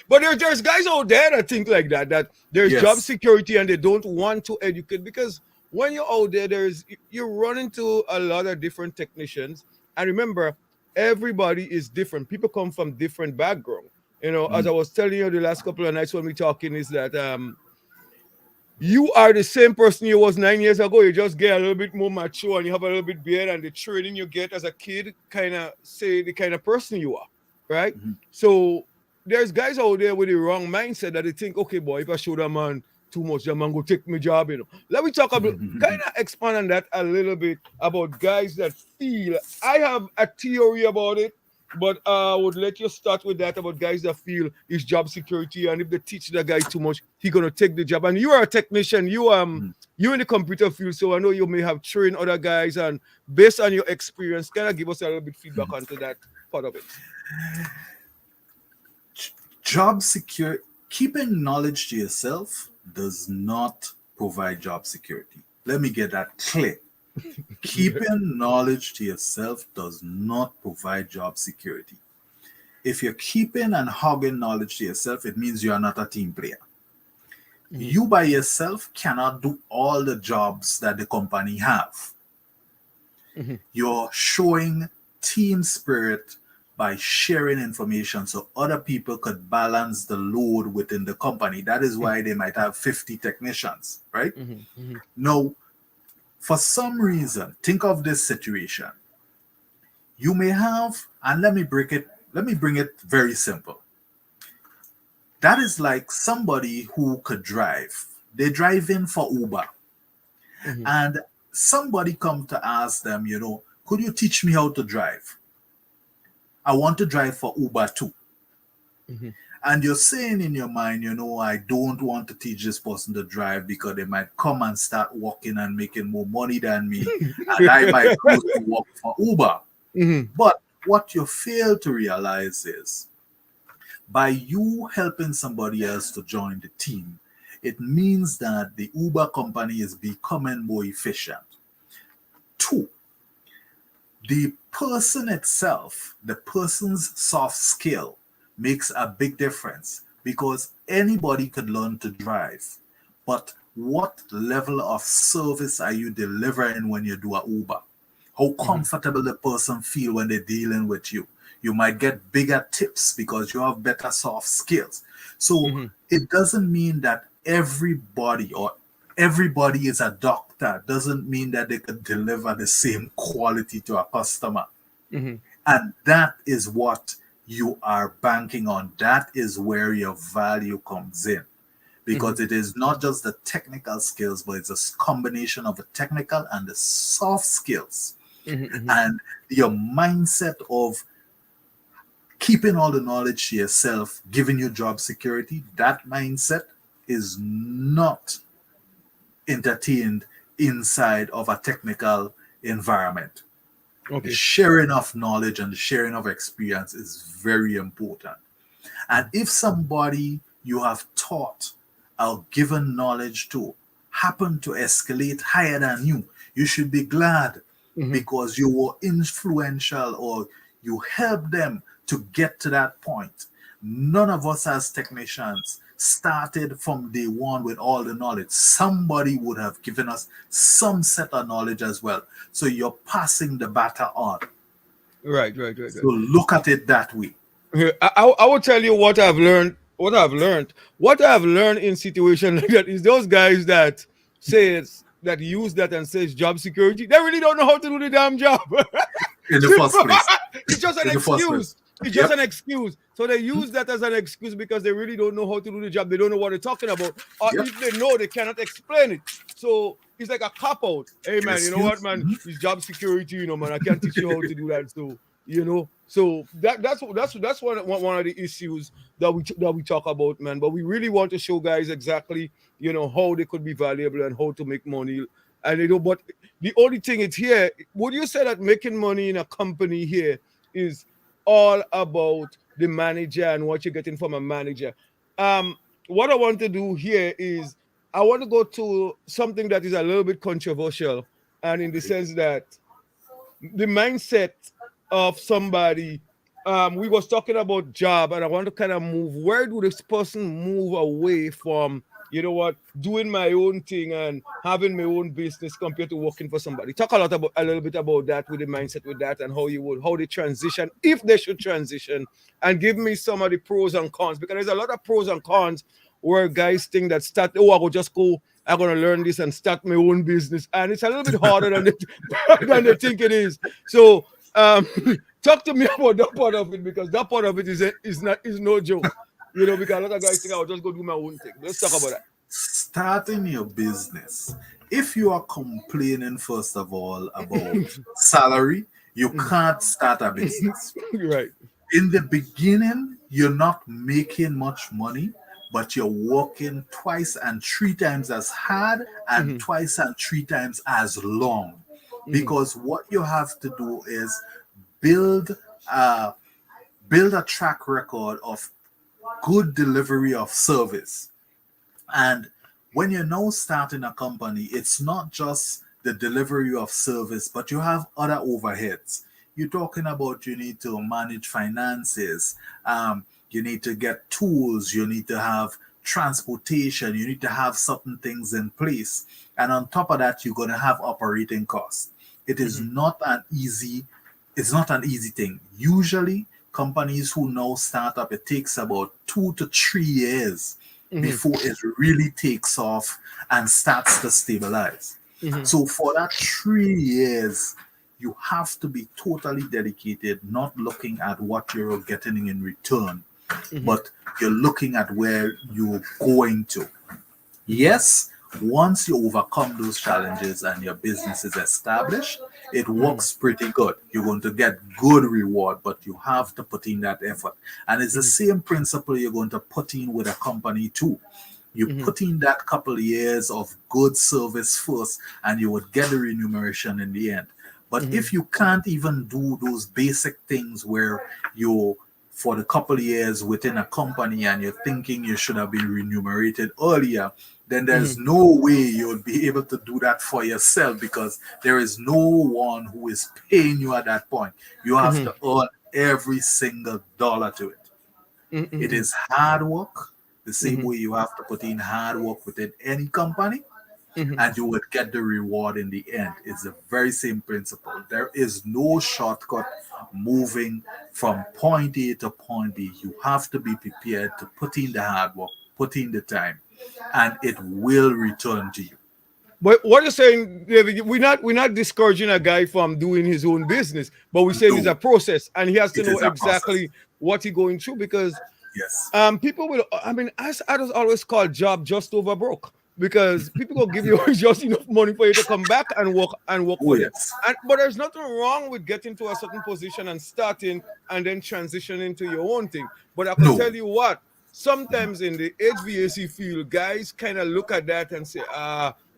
But there's guys out there that think like that. That there's job Yes. security and they don't want to educate, because when you're out there, you run into a lot of different technicians. And remember, everybody is different. People come from different background. As I was telling you the last couple of nights when we talking, is that you are the same person you was 9 years ago. You just get a little bit more mature and you have a little bit beard, and the training you get as a kid kind of say the kind of person you are, right? So there's guys out there with the wrong mindset that they think, okay, boy, if I show that man too much, that man go take my job. Let me talk about kind of expand on that a little bit about guys that feel. I have a theory about it, but I would let you start with that about guys that feel it's job security, and if they teach the guy too much, he gonna take the job. And you are a technician, you in the computer field, so I know you may have trained other guys, and based on your experience, can I give us a little bit feedback onto that part of it? Job secure, keeping knowledge to yourself does not provide job security. Let me get that clear. Keeping knowledge to yourself does not provide job security. If you're keeping and hogging knowledge to yourself, it means you are not a team player. You by yourself cannot do all the jobs that the company have. You're showing team spirit by sharing information so other people could balance the load within the company. That is why they might have 50 technicians, right? Now, for some reason, think of this situation. You may have, and let me bring it very simple. That is like somebody who could drive. They drive in for Uber. And somebody come to ask them, could you teach me how to drive? I want to drive for Uber too. And you're saying in your mind, I don't want to teach this person to drive because they might come and start working and making more money than me. And I might go to work for Uber. But what you fail to realize is by you helping somebody else to join the team, it means that the Uber company is becoming more efficient. 2, the person itself, the person's soft skill makes a big difference because anybody could learn to drive. But what level of service are you delivering when you do a Uber? How comfortable the person feel when they're dealing with you? You might get bigger tips because you have better soft skills. So it doesn't mean that everybody is a doctor. Doesn't mean that they could deliver the same quality to a customer. And that is what you are banking on. That is where your value comes in. Because it is not just the technical skills, but it's a combination of the technical and the soft skills. And your mindset of keeping all the knowledge to yourself, giving you job security, that mindset is not entertained inside of a technical environment. The sharing of knowledge and the sharing of experience is very important. And if somebody you have taught or given knowledge to happen to escalate higher than you, you should be glad because you were influential or you helped them to get to that point. None of us as technicians started from day one with all the knowledge. Somebody would have given us some set of knowledge as well. So you're passing the baton on. Right. So look at it that way. I will tell you what I've learned. What I've learned in situations like that is those guys that that use that and says job security, they really don't know how to do the damn job. In the first place. It's just an excuse. It's just an excuse. So they use that as an excuse because they really don't know how to do the job. They don't know what they're talking about. Or if they know, they cannot explain it. So it's like a cop-out. Hey, man, you know what, man? It's job security, man. I can't teach you how to do that. So, so that's one of the issues that we talk about, man. But we really want to show guys exactly, how they could be valuable and how to make money. And but the only thing is here, would you say that making money in a company here is all about the manager and what you're getting from a manager? What I want to do here is I want to go to something that is a little bit controversial, and in the sense that the mindset of somebody, we was talking about job, and I want to kind of move, where do this person move away from, doing my own thing and having my own business compared to working for somebody? Talk a little bit about that, with the mindset with that, and how they transition, if they should transition, and give me some of the pros and cons, because there's a lot of pros and cons where guys think that I'm going to learn this and start my own business, and it's a little bit harder than they think it is. So talk to me about that part of it, because that part of it is no joke. Because a lot of guys think I'll just go do my own thing. Let's talk about that. Starting your business. If you are complaining, first of all, about salary, you can't start a business. Right. In the beginning, you're not making much money, but you're working twice and 3 times as hard and twice and 3 times as long. Because what you have to do is build a track record of good delivery of service. And when you're now starting a company, it's not just the delivery of service, but you have other overheads. You're talking about you need to manage finances, you need to get tools, you need to have transportation, you need to have certain things in place. And on top of that, you're going to have operating costs. It is Mhm. not an easy, it's not an easy thing. Usually, companies who now start up, it takes about 2 to 3 years Mhm. before it really takes off and starts to stabilize. Mhm. So for that 3 years, you have to be totally dedicated, not looking at what you're getting in return, Mhm. but you're looking at where you're going to. Mhm. Yes, once you overcome those challenges and your business is established, it Mhm. works pretty good. You're going to get good reward, but you have to put in that effort. And it's the Mhm. same principle you're going to put in with a company too. You Mhm. put in that couple of years of good service first, and you would get the remuneration in the end. But Mhm. if you can't even do those basic things where you for the couple of years within a company and you're thinking you should have been remunerated earlier, then there's Mhm. no way you'll be able to do that for yourself because there is no one who is paying you at that point. You have Mhm. to earn every single dollar to it. It Mhm. is hard work, the same Mhm. way you have to put in hard work within any company, Mhm. and you would get the reward in the end. It's the very same principle. There is no shortcut moving from point A to point B. You have to be prepared to put in the hard work, put in the time, and it will return to you. But what you're saying, David, we're not discouraging a guy from doing his own business, but we're saying it's No, a process, and he has to it know is a process. exactly what he's going through because Yes. people will. I mean, as I just always call job just over broke because people will give you just enough money for you to come back and work Oh, for them. yes. And but there's nothing wrong with getting to a certain position and starting and then transitioning to your own thing. But I could No. tell you what. Sometimes in the HVAC field, guys kind of look at that and say,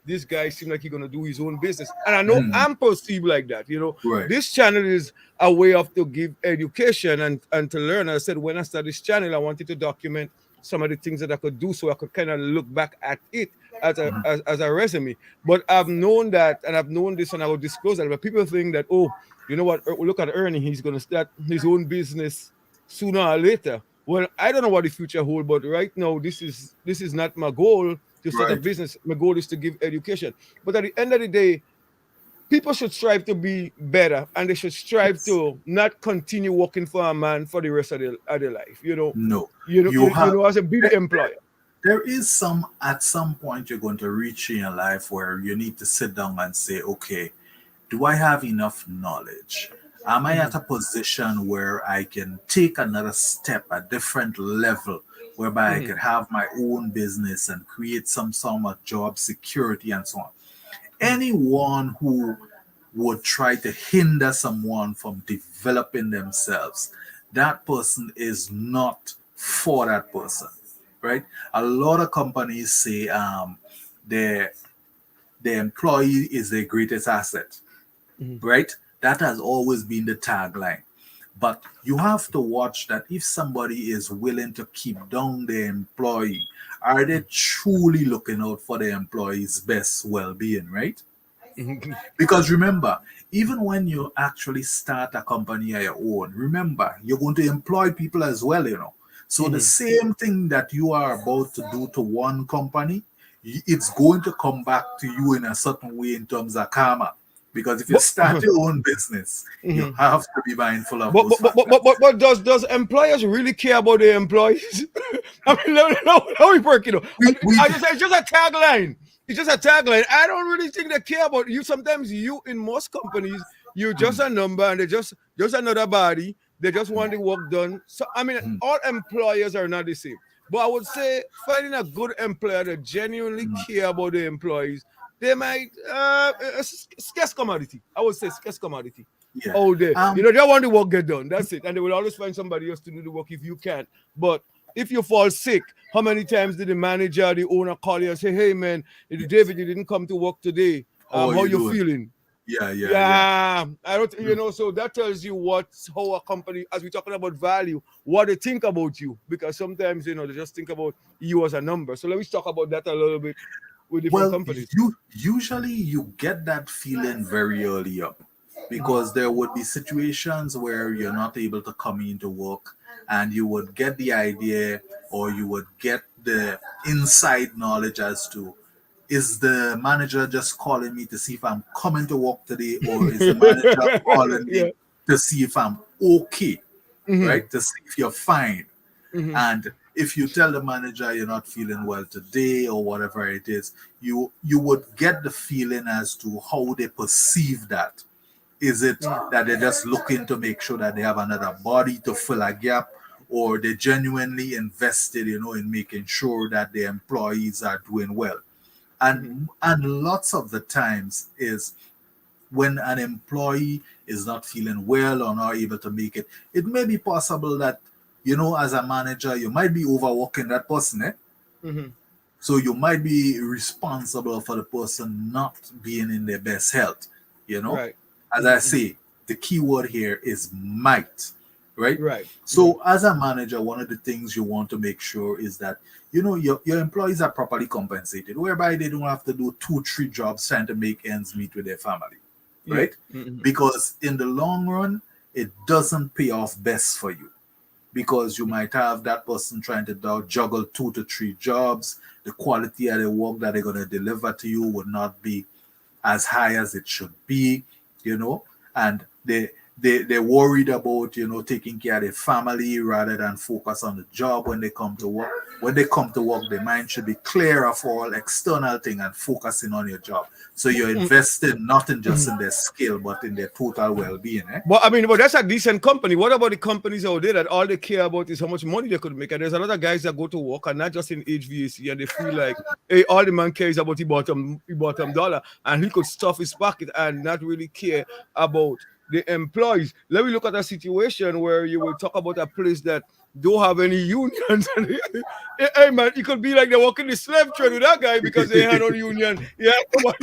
this guy seems like he's gonna do his own business. And I know Mhm. I'm perceived like that. Right. This channel is a way of to give education and to learn. I said when I started this channel, I wanted to document some of the things that I could do so I could kind of look back at it as a Mhm. as a resume. But I've known that and I've known this and I will disclose that. But people think that, oh, you know what, look at Ernie, he's gonna start his own business sooner or later. Well, I don't know what the future holds, but right now this is not my goal to start a Right. business. My goal is to give education. But at the end of the day, people should strive to be better and they should strive Yes. to not continue working for a man for the rest of their life. No. You know, You you, you have know, as a big employer. there is some at some point you're going to reach in your life where you need to sit down and say, okay, do I have enough knowledge? Am I Mhm, at a position where I can take another step, a different level, whereby I mhm, could have my own business and create some sort of job security and so on? mhm, Anyone who would try to hinder someone from developing themselves, that person is not for that person, right? A lot of companies say their their employee is their greatest asset, mhm, right? That has always been the tagline. But you have to watch that if somebody is willing to keep down their employee, are they truly looking out for the employee's best well-being, right? mhm, Because remember, even when you actually start a company on your own, remember, you're going to employ people as well, you know. So the mhm. same thing that you are about to do to one company, it's going to come back to you in a certain way in terms of karma. Because if you But, start your own business, you mhm. have to be mindful of but, those but, but, but, but, factors. but but does employers really care about their employees? I mean, let me work, We I just say it's just a tagline. It's just a tagline. I don't really think they care about you. Sometimes you in most companies, you're just a number and they just another body. They just want the work done. So I mean, all employers are not the same. But I would say finding a good employer that genuinely care about the employees, they might scarce commodity. I would say scarce commodity yeah. all day. Um They want the work get done. That's it. And they will always find somebody else to do the work if you can't. But if you fall sick, how many times did the manager, the owner call you and say, hey man, yes. David, you didn't come to work today. How are How you you doing? feeling? Yeah. Yeah, I don't, so that tells you how a company, as we're talking about value, what they think about you, because sometimes, they just think about you as a number. So let's talk about that a little bit with different Well, companies. you usually you get that feeling very early up Mhm. because there would be situations where you're not able to come into work and you would get the idea or you would get the inside knowledge as to is the manager just calling me to see if I'm coming to work today or is the manager calling me Yeah. to see if I'm okay, Hmm. right? To see if you're fine. Hmm. And if you tell the manager you're not feeling well today or whatever it is, you would get the feeling as to how they perceive that. Is it that they're just looking to make sure that they have another body to fill a gap, or they genuinely invested, in making sure that the employees are doing well? Hmm. And lots of the times is when an employee is not feeling well or not able to make it, it may be possible that, as a manager, you might be overworking that person, eh? Hmm. So you might be responsible for the person not being in their best health, you know? Right. As I Hmm. say, the key word here is might, right? Right. Hmm. So as a manager, one of the things you want to make sure is that, your employees are properly compensated, whereby they don't have to do 2, 3 jobs trying to make ends meet with their family, Yeah. right? Hmm. Because in the long run, it doesn't pay off best for you because you might have that person trying to juggle 2 to 3 jobs. The quality of the work that they're going to deliver to you would not be as high as it should be, and they're worried about taking care of their family rather than focus on the job when they come to work. When they come to work, their mind should be clear of all external thing and focusing on your job. So you're investing not in just in their skill but in their total well-being. Eh? But I mean, but that's a decent company. What about the companies out there that all they care about is how much money they could make? And there's a lot of guys that go to work and not just in HVAC, and they feel like, hey, all the man cares about the bottom dollar, and he could stuff his pocket and not really care about the employees. Let me look at a situation where you will talk about a place that don't have any unions. Hey man, it could be like they're working the slave trade with that guy because they had no union. Yeah, come on.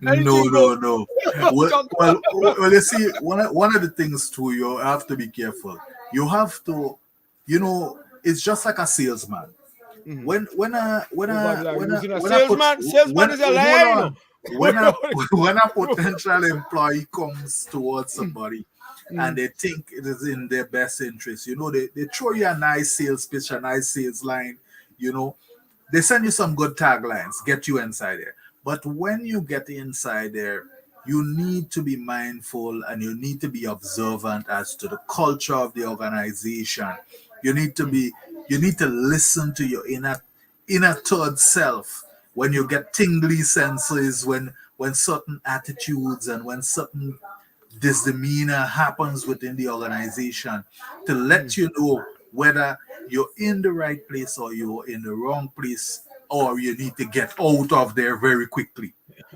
No, Anything no, goes. no. Well, you see, one of the things too, you have to be careful. You have to, it's just like a salesman. Mhm. When Oh, bad I lie. when I Using a when I put salesman. when Salesman is a hold liar, on when a potential employee comes towards somebody and Mhm. they think it is in their best interest, they throw you a nice sales pitch, a nice sales line, you know, they send you some good taglines, get you inside there. But when you get inside there, you need to be mindful and you need to be observant as to the culture of the organization. You need to Mhm. be you need to listen to your inner third self when you get tingly senses, when certain attitudes and when certain disdemeanor happens within the organization, to let Mhm. you know whether you're in the right place or you're in the wrong place or you need to get out of there very quickly.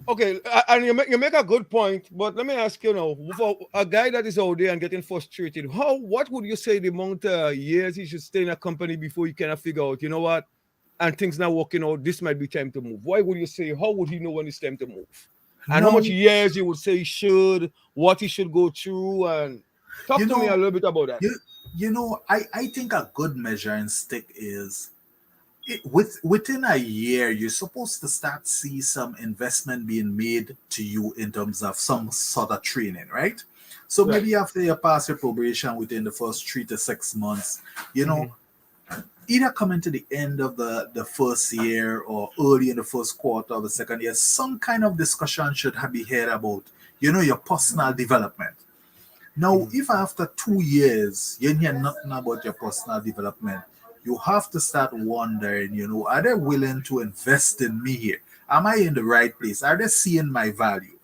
Okay, and you make a good point, but let me ask you now, for a guy that is out there and getting frustrated, what would you say the amount of years he should stay in a company before he kind of figure out, you know what, and things not working out, this might be time to move? Why would you say, how would he know when it's time to move? And how much Now, years you would say he should, what he should go through, and you talk to me a know, little bit about that. I think a good measuring stick is within a year, you're supposed to start see some investment being made to you in terms of some sort of training, right? So Right. maybe after you pass your probation within the first 3 to 6 months, you know, Hmm. either coming to the end of the first year or early in the first quarter of the second year, some kind of discussion should be had about, your personal development. Now, Hmm. if after 2 years you hear nothing about your personal development, you have to start wondering, are they willing to invest in me here? Am I in the right place? Are they seeing my value?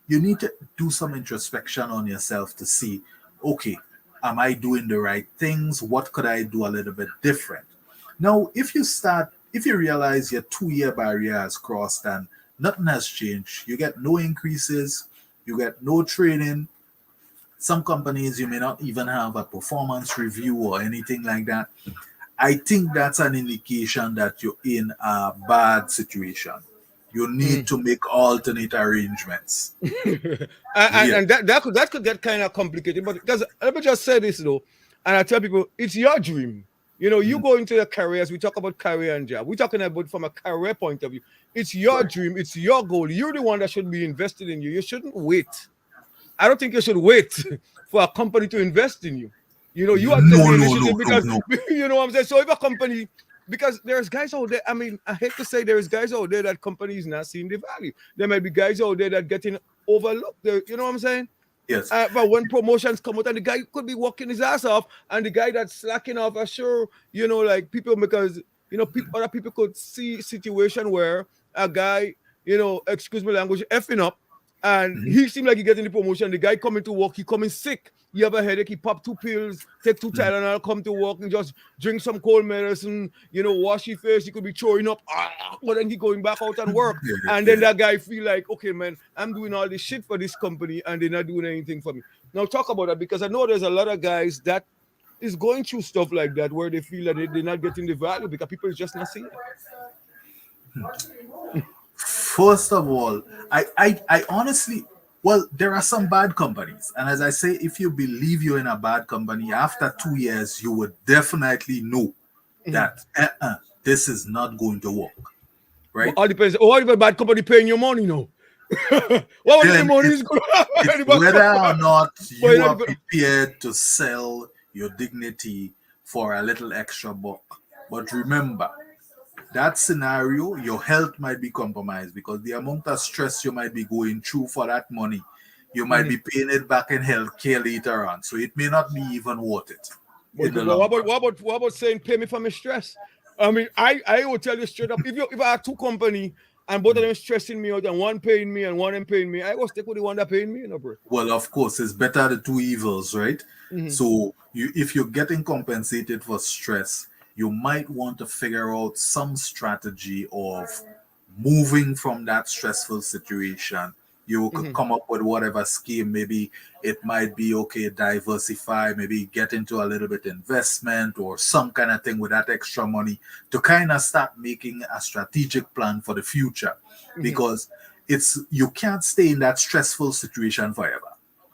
You need to do some introspection on yourself to see, okay, am I doing the right things? What could I do a little bit different? Now, if you realize your 2 year barrier has crossed and nothing has changed, you get no increases, you get no training. Some companies, you may not even have a performance review or anything like that. I think that's an indication that you're in a bad situation. You need to make alternate arrangements. and, Yeah. and that could get kind of complicated. But because let me just say this though, and I tell people it's your dream. You know, you Mhm. go into your careers. We talk about career and job. We're talking about from a career point of view. It's your Right. dream. It's your goal. You're the one that should be invested in you. You shouldn't wait. I don't think you should wait for a company to invest in you. You know, you have to take No, the no, no, initiative no, because no. you know what I'm saying. So if a company, because there's guys out there. I mean, I hate to say there's guys out there that companies not seeing the value. There might be guys out there that getting overlooked. You know what I'm saying? Yes. But when promotions come out and the guy could be working his ass off, and the guy that's slacking off, are sure like people because other people could see situation where a guy, excuse me language, effing up, and Mhm. he seemed like he getting the promotion. The guy coming to work, he coming sick. He have a headache, he pop 2 pills, take 2 Tylenol, come to work and just drink some cold medicine, wash his face. He could be throwing up, but then he going back out and work. Yeah, And then yeah. that guy feel like, okay, man, I'm doing all this shit for this company and they're not doing anything for me. Now talk about that because I know there's a lot of guys that is going through stuff like that where they feel that they're not getting the value because people is just not seeing it. First of all, I honestly, well, there are some bad companies. And as I say, if you believe you're in a bad company, after 2 years, you would definitely know Mhm. that this is not going to work. But Right? all depends. What if a bad company paying your money now? What if the Then money is good? it's The bad whether or company, not but you're you not are good. prepared to sell your dignity for a little extra buck. But remember, that scenario, your health might be compromised because the amount of stress you might be going through for that money, you might be Mhm. paying it back in healthcare later on. So it may not be even worth it But, in the but what long about run. saying pay me for my stress? I mean, I will tell you straight up. If I have two company and both of Mm. them stressing me out and one paying me and one ain't paying me, I will stick with the one that paying me, bro. Well, of course, it's better the two evils, right? Hmm. So if you're getting compensated for stress, you might want to figure out some strategy of moving from that stressful situation. You could Hmm. come up with whatever scheme. Maybe it might be okay, diversify, maybe get into a little bit investment or some kind of thing with that extra money to kind of start making a strategic plan for the future. Hmm. Because it's you can't stay in that stressful situation forever.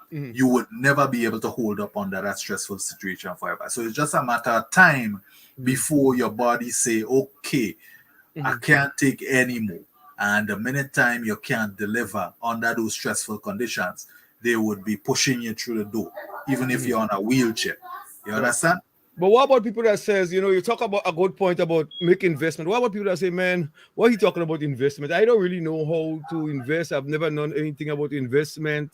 Hmm. You would never be able to hold up under that stressful situation forever. So it's just a matter of time Hmm. before your body say, okay, I Hmm. can't take any more. And the minute time you can't deliver under those stressful conditions, they would be pushing you through the door, even if Hmm. you're on a wheelchair. You Right. understand? But what about people that says, you talk about a good point about making investment. What about people that say, man, what are you talking about investment? I don't really know how to invest. I've never known anything about investment.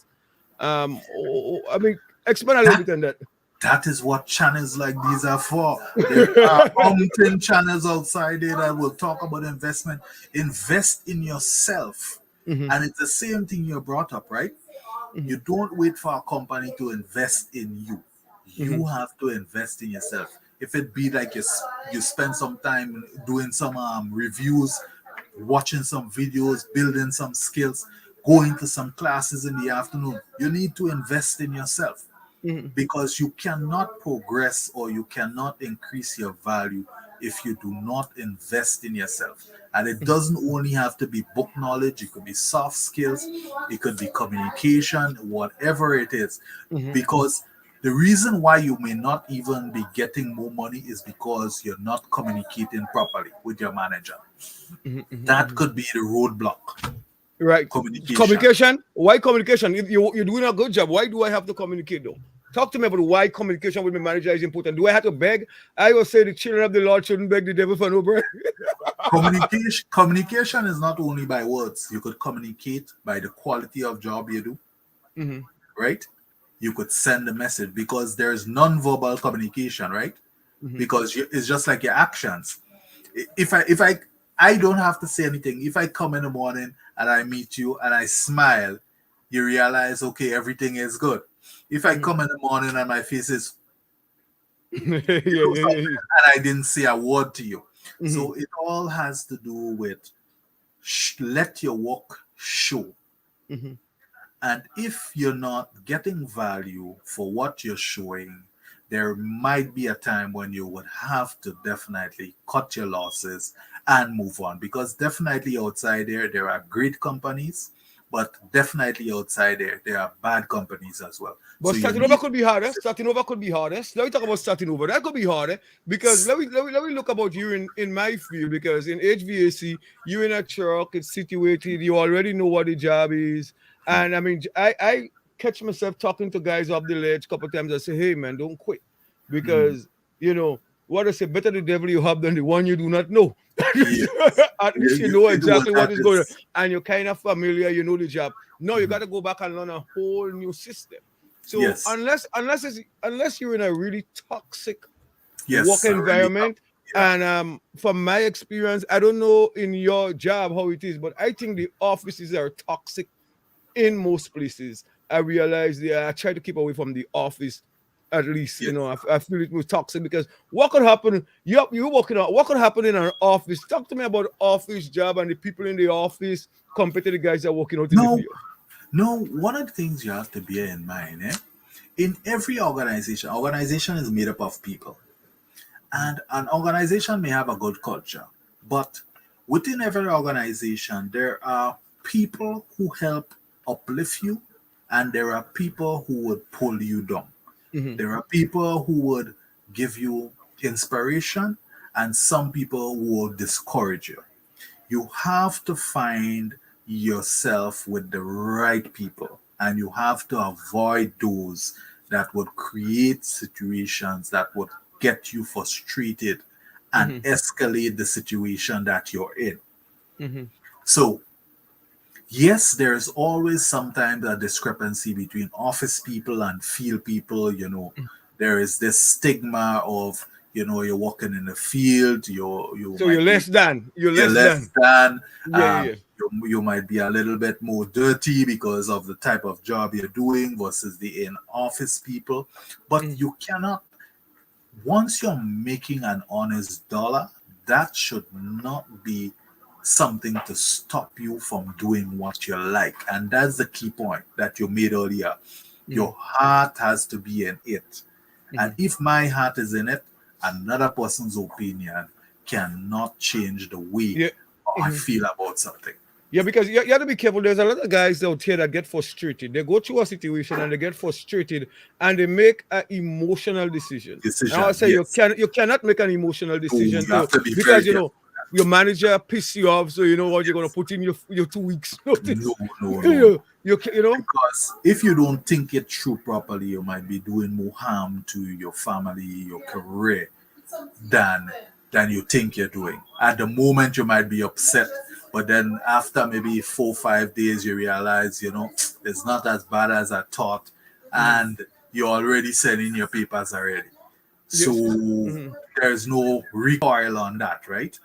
I mean, expand a little That bit on that. that is what channels like these are for. There are umpteen channels outside there that will talk about investment. Invest in yourself. Hmm. And it's the same thing you brought up, right? Hmm. You don't wait for a company to invest in you. Hmm. You have to invest in yourself. If it be like you spend some time doing some reviews, watching some videos, building some skills, going to some classes in the afternoon, you need to invest in yourself Hmm. because you cannot progress or you cannot increase your value if you do not invest in yourself. And it doesn't only have to be book knowledge, it could be soft skills, it could be communication, whatever it is. Hmm. Because the reason why you may not even be getting more money is because you're not communicating properly with your manager. Hmm. Hmm. That Hmm. could be the roadblock. Right. Communication. Communication. Why communication? If you're doing a good job, why do I have to communicate though? Talk to me about why communication with my manager is important. Do I have to beg? I will say the children of the Lord shouldn't beg the devil for no bread. Communication is not only by words. You could communicate by the quality of job you do, Hmm. right? You could send a message because there's non-verbal communication, right? Hmm. Because it's just like your actions. If I don't have to say anything. If I come in the morning and I meet you and I smile, you realize okay, everything is good. If I Hmm. come in the morning and my face is Yeah, yeah, yeah, yeah. and I didn't say a word to you, Hmm. so it all has to do with let your work show. Hmm. And if you're not getting value for what you're showing, there might be a time when you would have to definitely cut your losses and move on. Because definitely outside there are great companies, but definitely outside there are bad companies as well. But So you starting over need could be harder. Starting over could be harder. Let me talk about starting over. That could be harder because let me look about you in my field because in HVAC you're in a truck. It's situated. You already know what the job is, and I mean I catch myself talking to guys off the ledge a couple of times. I say, hey man, don't quit Mhm. because you know what I say. Better the devil you have than the one you do not know. Yes. At least you know Well, exactly that what is going on, is and you're kind of familiar. You know the job. No, you got mhm. to go back and learn a whole new system. So Yes. unless you're in a really toxic work Yes, I really have. environment, Yeah. and from my experience, I don't know in your job how it is, but I think the offices are toxic in most places. I realize I try to keep away from the office. At least Yes. I feel it was toxic because what could happen? You working out. What could happen in an office? Talk to me about office job and the people in the office compared to the guys that are working out in the No, field. no, one of the things you have to bear in mind, in every organization is made up of people. And an organization may have a good culture, but within every organization, there are people who help uplift you, and there are people who would pull you down. Mhm. There are people who would give you inspiration, and some people who will discourage you. You have to find yourself with the right people, and you have to avoid those that would create situations that would get you frustrated and Mhm. escalate the situation that you're in. Mhm. So yes, there's always sometimes a discrepancy between office people and field people. There is this stigma of, you're working in the field, you So might be you're you're less less than. than, Yeah, yeah, you might be a little bit more dirty because of the type of job you're doing versus the in office people. But yeah. you cannot, once you're making an honest dollar, that should not be something to stop you from doing what you like. And that's the key point that you made earlier. Mm-hmm. Your heart has to be in it. And Mm-hmm. if my heart is in it, another person's opinion cannot change the way Yeah. I Mhm. feel about something. Yeah, because you have to be careful. There's a lot of guys out here that get frustrated. They go through a situation and they get frustrated and they make an emotional decision. And I Decision, say yes. you cannot make an emotional Oh, decision you have to to be very because careful. your manager piss you off, so you know what you're gonna Yes. put in your 2 weeks No, notice. no, no, no. You know. Because if you don't think it through properly, you might be doing more harm to your family, your career, than than you think you're doing. At the moment, you might be upset, but then after maybe 4 5 days, you realize, it's not as bad as I thought, Mhm. and you're already sending your papers already. Yes. So Mhm. there's no recoil on that, right?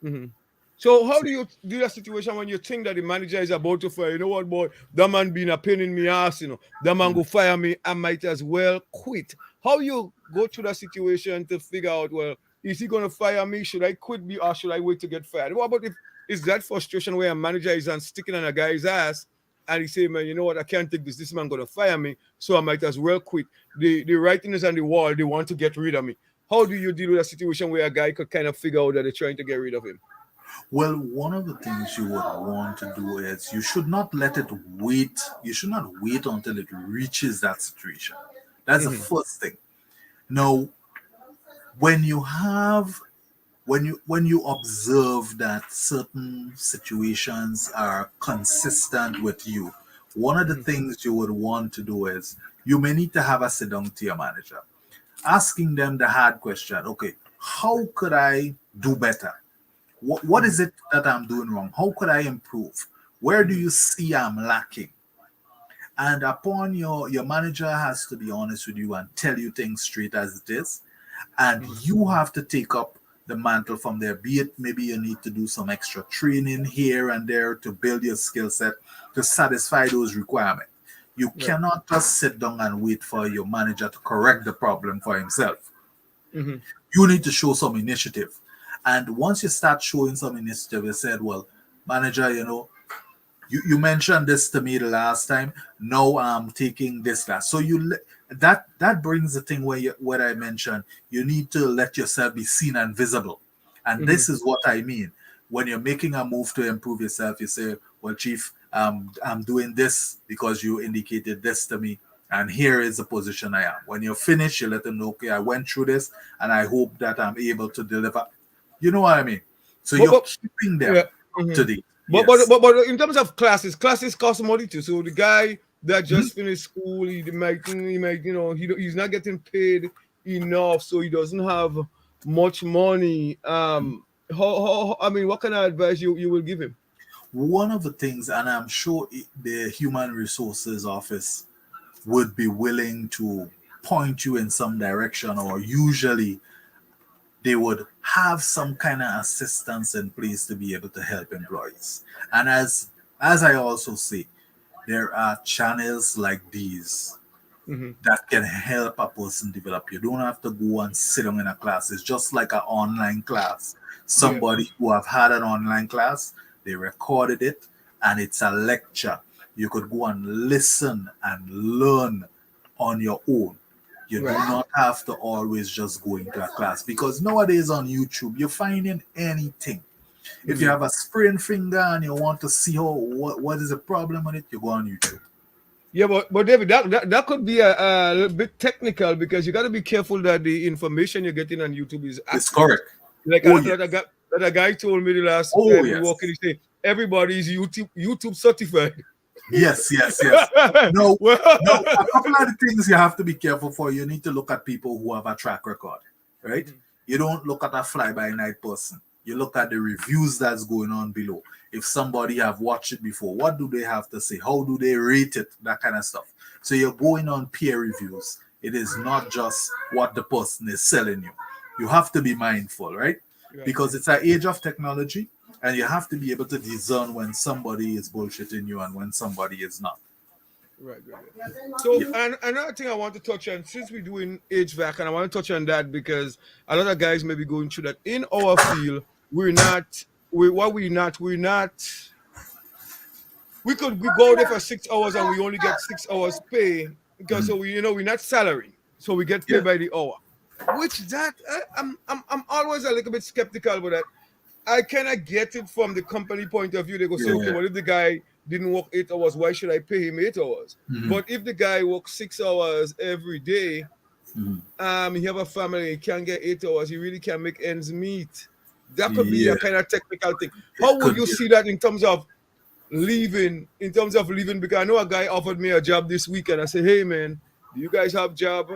Mhm. So how So do you do that situation when you think that the manager is about to fire? You know what, boy, that man been a pain in me ass. That man go fire me. I might as well quit. How you go through that situation to figure out, well, is he gonna fire me? Should I quit me or should I wait to get fired? What about if is that frustration where a manager is on sticking on a guy's ass and he say, man, you know what, I can't take this. This man gonna fire me, so I might as well quit. The writing is on the wall. They want to get rid of me. How do you deal with a situation where a guy could kind of figure out that they're trying to get rid of him? well, one of the things you would want to do is you should not let it wait. You should not wait until it reaches that situation. That's the Mhm. first thing. Now, when you have when you observe that certain situations are consistent with you, one of the Mhm. things you would want to do is you may need to have a sit down to your manager, asking them the hard question. Okay, how could I do better? What Mhm. is it that I'm doing wrong? How could I improve? Where do Mhm. you see I'm lacking? And upon your manager has to be honest with you and tell you things straight as it is, and Mhm. you have to take up the mantle from there. Be it maybe you need to do some extra training here and there to build your skill set to satisfy those requirements. You Right. cannot just sit down and wait for your manager to correct the problem for himself. Mhm. You need to show some initiative. And once you start showing some initiative, you said, well, manager, you mentioned this to me the last time. No, I'm taking this class. So that brings the thing where what I mentioned. You need to let yourself be seen and visible, and Mhm. this is what I mean. when you're making a move to improve yourself, you say, well, Chief, I'm doing this because you indicated this to me, and here is the position I am. When you're finished, you let them know, okay, I went through this, and I hope that I'm able to deliver. You know what I mean? So you're keeping them yeah. up to date. But, Yes. but in terms of classes cost money too. So the guy that just finished school, he might, you know, he's not getting paid enough, so he doesn't have much money. I mean, what kind of advice you will give him? One of the things, and I'm sure the Human Resources Office would be willing to point you in some direction, or usually they would have some kind of assistance in place to be able to help employees. And as I also say, there are channels like these that can help a person develop. You don't have to go and sit down in a class. It's just like an online class. Somebody who have had an online class, they recorded it, and it's a lecture. You could go and listen and learn on your own. You do not have to always just go into a class, because nowadays on YouTube, you're finding anything. If you have a sprained finger and you want to see what is the problem with it, you go on YouTube. Yeah, but David, that could be a little bit technical, because you got to be careful that the information you're getting on YouTube is accurate. It's correct. Like that a guy told me the last time we walked in, he said everybody is YouTube certified. Yes. No, a couple of the things you have to be careful for. You need to look at people who have a track record, right? You don't look at a fly-by-night person. You look at the reviews that's going on below. If somebody have watched it before, what do they have to say? How do they rate it? That kind of stuff. So you're going on peer reviews. It is not just what the person is selling you. You have to be mindful, right? Because it's an age of technology, and you have to be able to discern when somebody is bullshitting you and when somebody is not. Right. So, and another thing I want to touch on, since we're doing HVAC, and I want to touch on that because a lot of guys may be going through that. In our field, we could go there for 6 hours and we only get 6 hours pay, because so we're not salary, so we get paid by the hour. Which that I'm always a little bit skeptical about that. I cannot get it from the company point of view. They go say, okay, well, if the guy didn't work 8 hours, why should I pay him 8 hours? But if the guy works 6 hours every day, he have a family, he can't get 8 hours, he really can make ends meet. That could be a kind of technical thing. How would you see that in terms of leaving? Because I know a guy offered me a job this week, and I said, hey man, do you guys have job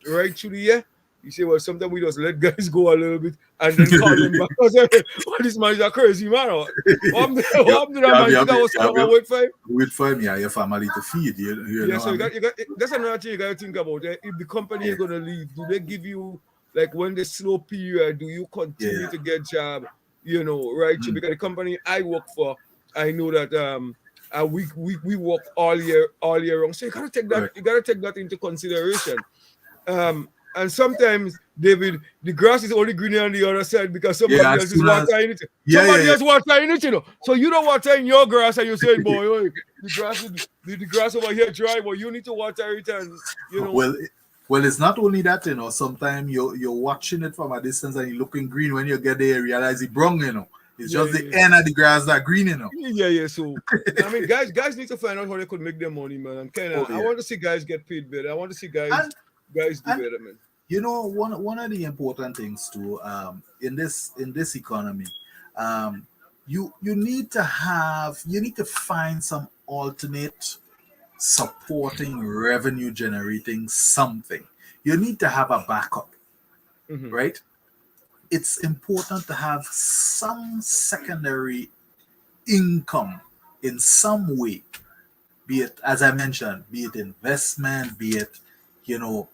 right through the year? He said, well, sometimes we just let guys go a little bit and then call them back. I said, well, this man is a crazy man. What happened to that man? You was wait for him? Wait for him, your family to feed. You know so you got, that's another thing you got to think about. If the company is going to leave, do they give you, like when the slow period, do you continue to get job, right? Because the company I work for, I know that we work all year long. So you gotta take that into consideration. And sometimes, David, the grass is only greener on the other side because somebody else is watering it. Somebody else watering it, So you don't water in your grass, and you say, boy, the grass over here dry, but you need to water it, and Well, it's not only that, Sometimes you're watching it from a distance and you're looking green. When you get there, you realize it's brown, It's just the end of the grass that green, So I mean, guys need to find out how they could make their money, man. And I want to see guys get paid better. I want to see guys do better, man. One of the important things too, in this economy, you need to find some alternate supporting revenue generating something. You need to have a backup, right? It's important to have some secondary income in some way, be it, as I mentioned, be it investment, be it, you're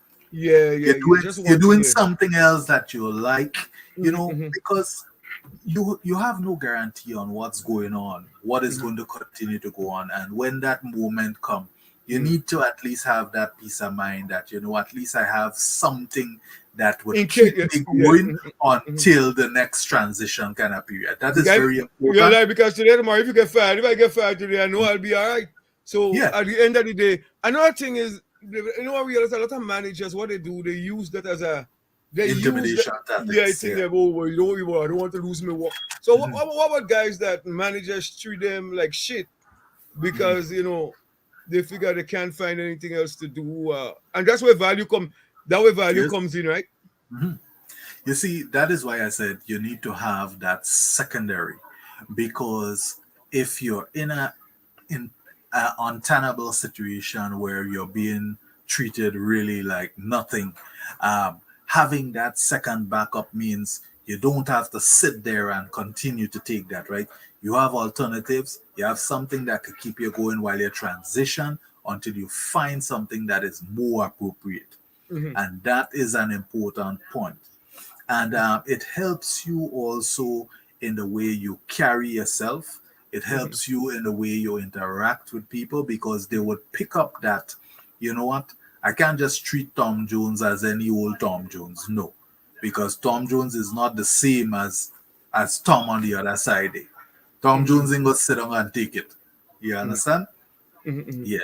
doing something else that you like, because you have no guarantee on what's going on, what is going to continue to go on, and when that moment comes, you need to at least have that peace of mind that at least I have something that would keep me going until the next transition kind of period. That is very important. Yeah, like, because today, tomorrow, if I get fired today, I know I'll be all right. So at the end of the day, another thing is, I realize a lot of managers, what they do, they use that as a They use the Intimidation yeah, I tactics. think Yeah. they're over. You know, I don't want to lose my work. So Mhm. what about guys that managers treat them like shit Mhm. because they figure they can't find anything else to do, and that's where value come. That way value Yes. comes in, right? Mhm. You see, that is why I said you need to have that secondary, because if you're in an untenable situation where you're being treated really like nothing, having that second backup means you don't have to sit there and continue to take that, right? You have alternatives. You have something that could keep you going while you transition until you find something that is more appropriate. Hmm. And that is an important point. And it helps you also in the way you carry yourself. It Hmm. helps you in the way you interact with people, because they would pick up that, you know what, I can't just treat Tom Jones as any old Tom Jones. No, because Tom Jones is not the same as Tom on the other side. Tom Hmm. Jones ain't gonna sit down and take it. You Hmm. understand? Hmm. Yeah.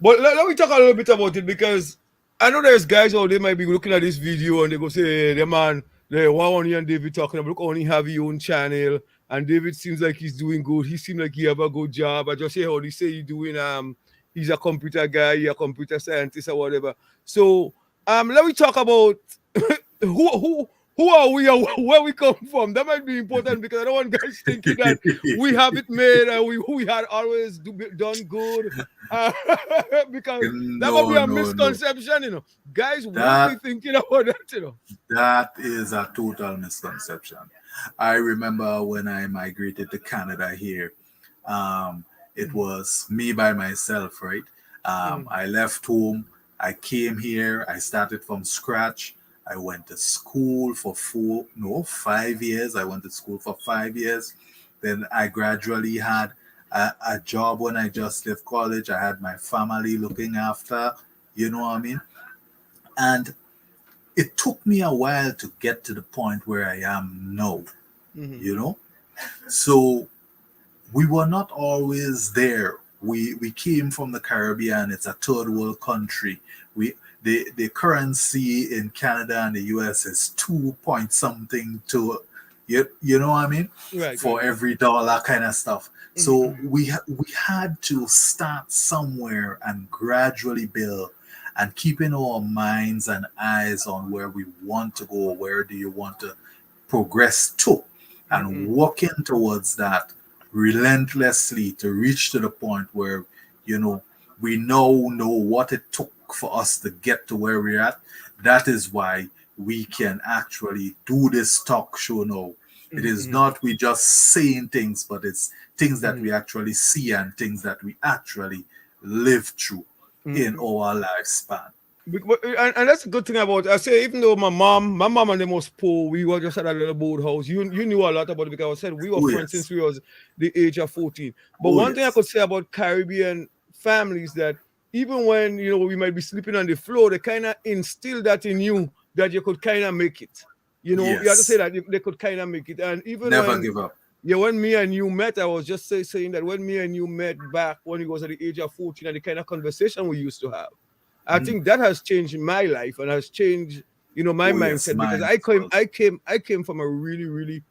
But let me talk a little bit about it because I know there's guys out there might be looking at this video and they go say, hey, the man, the what only and David talking about, look, only have your own channel. And David seems like he's doing good. He seems like he have a good job. I just hear how they say he's doing he's a computer guy, he a computer scientist or whatever. So let me talk about who who are we and where we come from. That might be important because I don't want guys thinking that we have it made and we had always done good. Uh, because that might be No, a no, no. misconception. Guys won't be That thinking about that. That is a total misconception. I remember when I migrated to Canada here, um, it Mhm, was me by myself, right? mhm, I left home, I came here, I started from scratch. I went to school for 5 years. I went to school for 5 years. Then I gradually had a job when I just left college. I had my family looking after, you know what I mean? And it took me a while to get to the point where I am now, mhm, you know? So we were not always there. We came from the Caribbean, it's a third world country. We the currency in Canada and the US is 2 point something to you know what I mean? right, For right. every dollar kind of stuff. Mhm, So mhm, we had to start somewhere and gradually build, and keeping our minds and eyes on where we want to go, where do you want to progress to, and mhm, working towards that relentlessly to reach to the point where, you know, we now know what it took for us to get to where we're at. That is why we can actually do this talk show now. It is mhm, not we just saying things, but it's things that mhm, we actually see and things that we actually live through in mhm. our lifespan. And that's a good thing about it. I say even though my mom and them was poor, we were just at a little boathouse. You knew a lot about it because I said we were Oh friends yes. since we was the age of 14. But Oh one thing I yes. could say about Caribbean families that even when we might be sleeping on the floor, they kind of instill that in you that you could kind of make it. You have to say Yes. that they could kind of make it. And even Never when give up. yeah, when me and you met, I was just saying that when me and you met back when we was at the age of 14 and the kind of conversation we used to have. I Mhm. think that has changed my life and has changed, my Oh yes, mindset because mine I as came, well. I came, I came from a really, really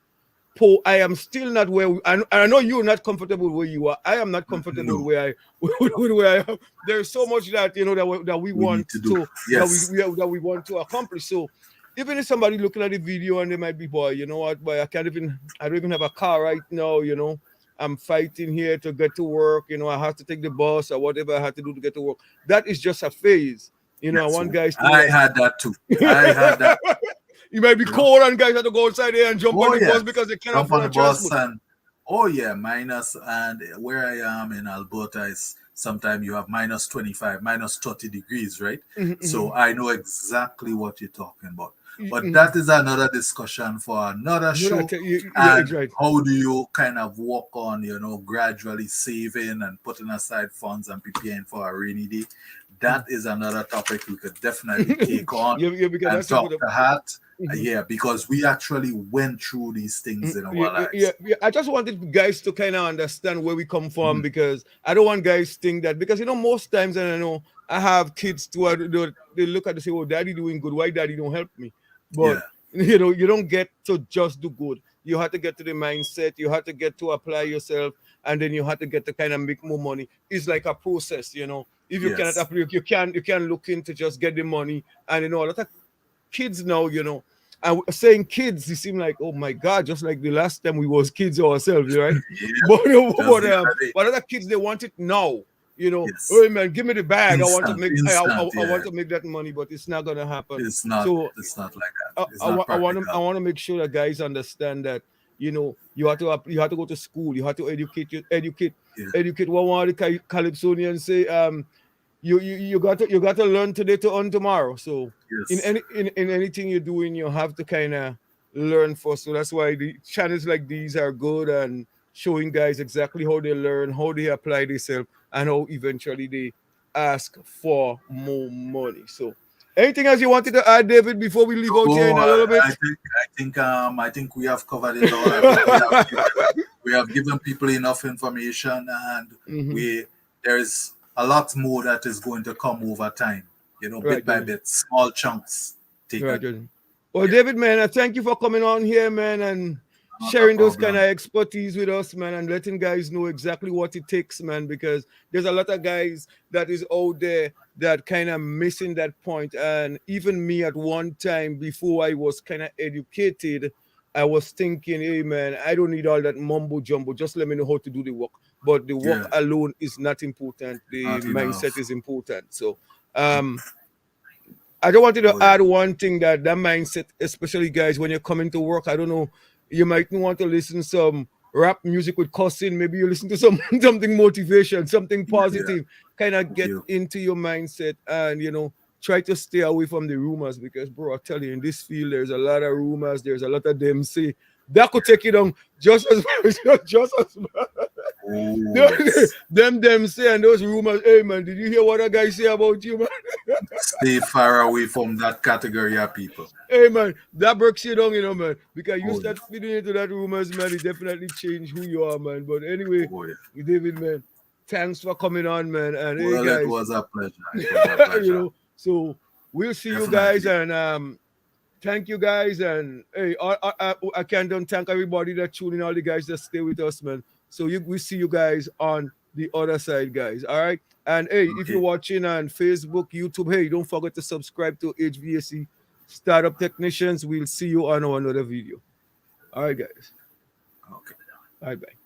poor. I am still not where I know you're not comfortable where you are. I am not comfortable No, where I with where I am. There's so much that that we we need want to do. to Yes. that we want to accomplish. So even if somebody looking at the video and they might be, boy, you know what, boy, I don't even have a car right now. I'm fighting here to get to work. I have to take the bus or whatever I have to do to get to work. That is just a phase. I Yes. want guys to know I that had that too. I had that, you might be you know. cold and guys have to go outside there and jump on Oh the bus yes. because they can't Jump on afford the a bus transport. and oh yeah, minus, and where I am in Alberta is sometimes you have minus 25, minus 30 degrees, right? Mhm, So mhm. I know exactly what you're talking about. But that Mhm. is another discussion for another No, show. yeah, And it's right. how do you kind of work on, gradually saving and putting aside funds and preparing for a rainy day? That Mm. is another topic we could definitely take on Yeah, yeah, because and that's a talk good. to Hat. Mhm. Yeah, because we actually went through these things in Yeah, our yeah, yeah, lives. yeah. I just wanted guys to kind of understand where we come from Mhm. because I don't want guys think that because most times and I know I have kids too. They look at and say, "Oh, daddy doing good. Why daddy don't help me?" but you don't get to just do good. You have to get to the mindset. You have to get to apply yourself, and then you have to get to kind of make more money. It's like a process, you know. If you cannot Yes. apply, you can look into just get the money, and you know a lot of kids now, you know. And saying kids, it seem like, oh my God, just like the last time we was kids ourselves, right? Yeah. But Just the other day. but other kids they want it now. You know, Yes. oh man, give me the bag. Instant. Instant. I want Yeah. to make that money, but it's not gonna happen. It's not. So It's not like that. It's not I practical. want to make sure that guys understand that you know you have to go to school. You have to Yeah. educate. What one of the Calypsonians say? You got to learn today to earn tomorrow. So Yes. in anything you're doing, you have to kind of learn first. So that's why the channels like these are good and showing guys exactly how they learn, how they apply themselves, and how eventually they ask for more money. So anything else you wanted to add, David, before we leave out here in Oh, a little bit? I think we have covered it all. I think we have given people enough information, and Mhm. there's a lot more that is going to come over time. You know, Right, bit by David. bit, small chunks Right, taken. David. Well, Yeah, David, man, I thank you for coming on here, man, and not a sharing those kind of problem. expertise with us, man, and letting guys know exactly what it takes, man, because there's a lot of guys that is out there that kind of missing that point. And even me at one time, before I was kind of educated, I was thinking, hey, man, I don't need all that mumbo jumbo. Just let me know how to do the work. But the work Yeah, alone is not important. The not mindset enough. is important. So, um, I just wanted to Oh yeah. add one thing that mindset, especially guys, when you're coming to work, I don't know, you might want to listen some rap music with cussing. Maybe you listen to some something motivation, something Yeah. positive, kind of get You. into your mindset and try to stay away from the rumors because bro, I tell you, in this field there's a lot of rumors, there's a lot of them say that could take you down just as just as Oh yes. them say and those rumors. Hey man, did you hear what a guy say about you, man? Stay far away from that category of people. Hey man, that breaks you down, man. Because you Oh yeah. start feeding into that rumors, man, it definitely change who you are, man. But anyway, Oh yeah. David, man, thanks for coming on, man. And hey Well, it guys, was a pleasure. It was a pleasure. so we'll see you guys Definitely. and thank you guys and hey, I can't don't thank everybody that tune in, all the guys that stay with us, man. So we see you guys on the other side, guys. All right. And hey, if you're Okay. watching on Facebook, YouTube, hey, don't forget to subscribe to HVAC Startup Technicians. We'll see you on another video. All right, guys. Okay. Bye bye.